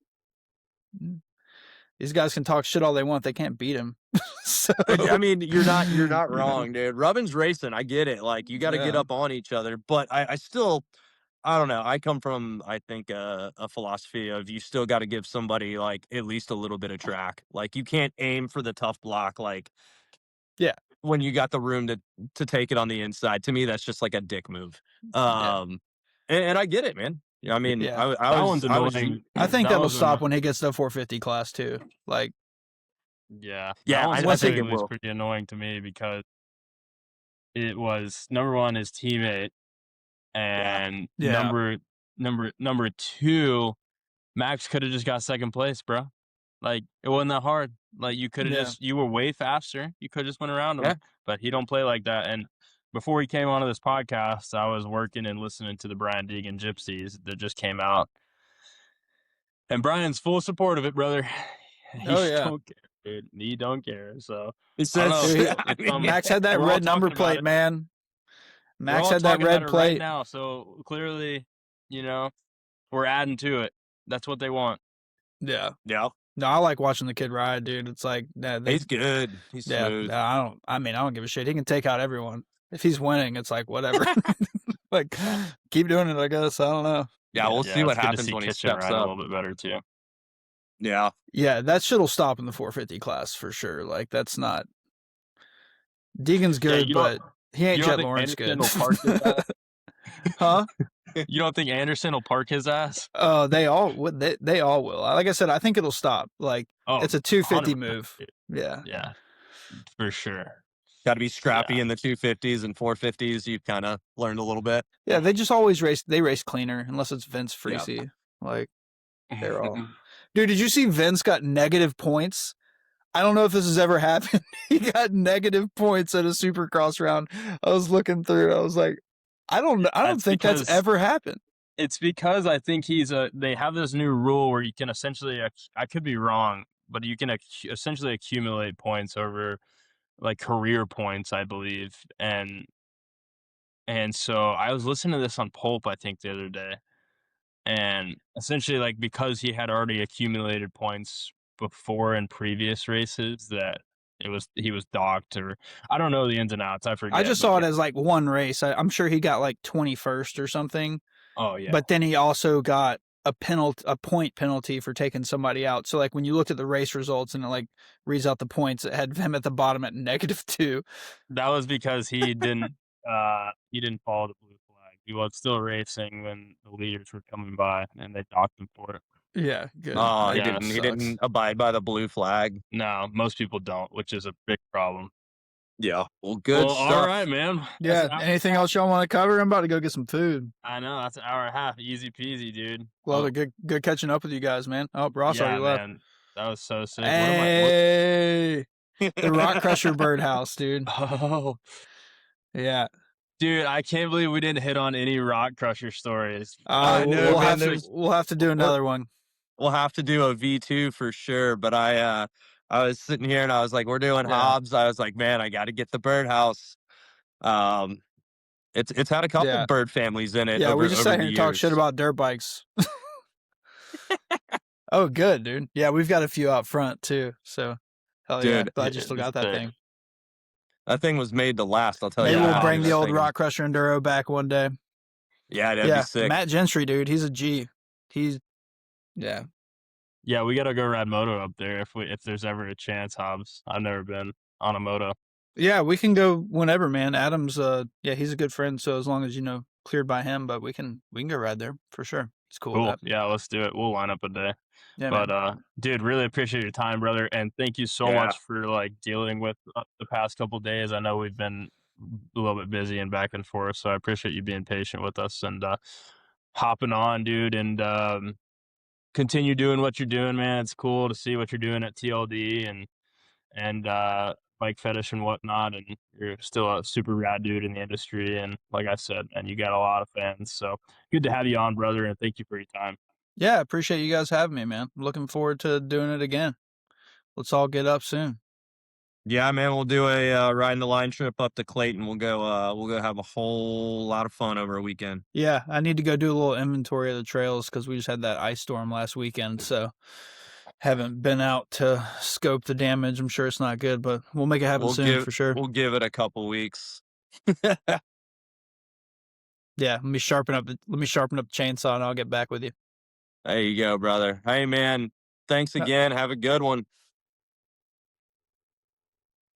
guys can talk shit all they want. They can't beat him. So I mean, you're not wrong, dude. Rubbin's racing. I get it. Like, you got to get Yeah. up on each other. But I still, I don't know. I come from, I think, a philosophy of you still got to give somebody, like, at least a little bit of track. Like, you can't aim for the tough block, like, Yeah. when you got the room to take it on the inside. To me, that's just like a dick move. And I get it, man. I mean, Yeah. I That was, one's annoying. I think That that'll was stop when he gets to the 450 class too. Like, Yeah, Yeah, that one I think it specifically was will. pretty annoying to me because it was number one his teammate, and Yeah. number two, Max could have just got second place, bro. Like, it wasn't that hard. Like, you could have you were way faster. You could have just went around him, Yeah. but he don't play like that. And before he came onto this podcast, I was working and listening to the Brian Deegan Gypsies that just came out, and Brian's full support of it, brother. He don't care, dude. He don't care. So He I don't know. says, Max had that We're all red number talking about plate, it. man. We're Max all had that talking about red it plate right now, so clearly, we're adding to it. That's what they want. Yeah. yeah, No, I like watching the kid ride, dude. It's like he's good. He's smooth. I don't give a shit. He can take out everyone. If he's winning, it's like whatever. Like, keep doing it, I guess. I don't know. Yeah, we'll see it's what good to happens see when he Kitchen steps ride a up. little bit better too. Yeah. Yeah, that shit'll stop in the 450 class for sure. Like, that's not Deegan's good, you but he ain't you don't Jet think Lawrence good. Anderson will park his ass? Huh? You don't think Anderson will park his ass? They all would. They all will. Like I said, I think it'll stop. Like, it's a 250 100%, move. dude. Yeah. Yeah, for sure. Got to be scrappy Yeah. in the 250s and 450s. You've kind of learned a little bit. Yeah, they just always race. They race cleaner unless it's Vince Freesey. Like, they're all. Dude, did you see Vince got negative points? I don't know if this has ever happened. He got negative points at a Supercross round. I was looking through. I was like, I don't think that's ever happened. It's because I think they have this new rule where you can essentially, I could be wrong, but you can essentially accumulate points over like career points, I believe. And so I was listening to this on Pulp, I think, the other day. And essentially, like, because he had already accumulated points before in previous races, that he was docked, or I don't know the ins and outs. I forget. I just saw it as like one race. I'm sure he got like 21st or something. Oh yeah. But then he also got a point penalty for taking somebody out. So like when you looked at the race results and it like reads out the points, it had him at the bottom at -2. That was because he didn't follow the blue flag. He was still racing when the leaders were coming by, and they docked him for it. Yeah, good. Oh, he Yeah, didn't abide by the blue flag. No, most people don't, which is a big problem. Yeah. Well, good stuff. All right, man. Yeah. Anything else y'all want to cover? I'm about to go get some food. I know, that's an hour and a half. Easy peasy, dude. Well, good catching up with you guys, man. Oh, Ross already left. Man. That was so sick. Hey, the Rock Crusher Birdhouse, dude. Oh, yeah. Dude, I can't believe we didn't hit on any Rock Crusher stories. We'll have to do another one. We'll have to do a V2 for sure. But I was sitting here and I was like, we're doing Hobbs. I was like, man, I got to get the birdhouse. It's had a couple bird families in it. Yeah, we just sat here and talked shit about dirt bikes. Oh, good, dude. Yeah, we've got a few out front too. So, hell yeah, glad you still got that thing. That thing was made to last. I'll tell you. Maybe we'll bring the old Rock Crusher Enduro back one day. Yeah, that'd be sick. Matt Gentry, dude, he's a G. Yeah, we gotta go ride moto up there if there's ever a chance, Hobbs. I've never been on a moto. Yeah, we can go whenever, man. Adam's he's a good friend, so as long as cleared by him, but we can go ride there for sure. It's cool. Yeah, let's do it. We'll line up a day. Yeah, but man. Dude, really appreciate your time, brother, and thank you so much for like dealing with the past couple of days. I know we've been a little bit busy and back and forth, so I appreciate you being patient with us and hopping on, dude, and continue doing what you're doing, man. It's cool to see what you're doing at TLD and Bike Fettish and whatnot, and you're still a super rad dude in the industry, and like I said, and you got a lot of fans, so good to have you on, brother, and thank you for your time. Yeah, appreciate you guys having me, man. I'm looking forward to doing it again. let's all get up soon. Yeah, man, we'll do a riding the line trip up to Clayton. We'll go have a whole lot of fun over a weekend. Yeah, I need to go do a little inventory of the trails because we just had that ice storm last weekend, so haven't been out to scope the damage. I'm sure it's not good, but we'll make it happen soon for sure. We'll give it a couple weeks. Yeah, let me sharpen up the chainsaw and I'll get back with you. There you go, brother. Hey, man, thanks again. Have a good one.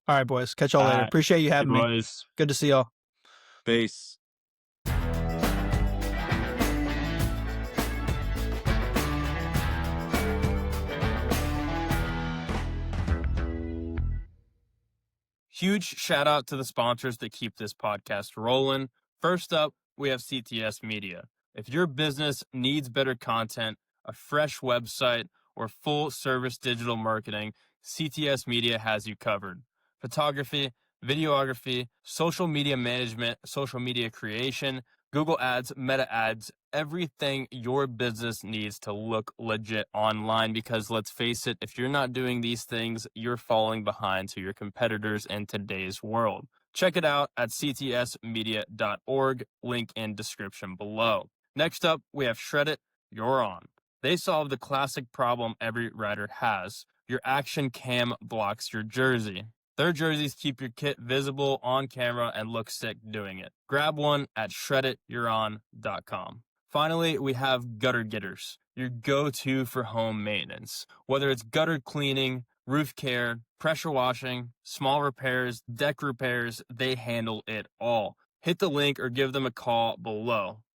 All right, boys. Catch y'all later. Appreciate you having me. Boys. Good to see y'all. Peace. Huge shout out to the sponsors that keep this podcast rolling. First up, we have CTS Media. If your business needs better content, a fresh website, or full service digital marketing, CTS Media has you covered. Photography, videography, social media management, social media creation, Google Ads, Meta Ads, everything your business needs to look legit online, because let's face it, if you're not doing these things, you're falling behind to your competitors in today's world. Check it out at ctsmedia.org, link in description below. Next up, we have Shred It, You're On. They solve the classic problem every rider has. Your action cam blocks your jersey. Their jerseys keep your kit visible on camera and look sick doing it. Grab one at shreddityouron.com. Finally, we have Gutter Getters, your go-to for home maintenance. Whether it's gutter cleaning, roof care, pressure washing, small repairs, deck repairs, they handle it all. Hit the link or give them a call below.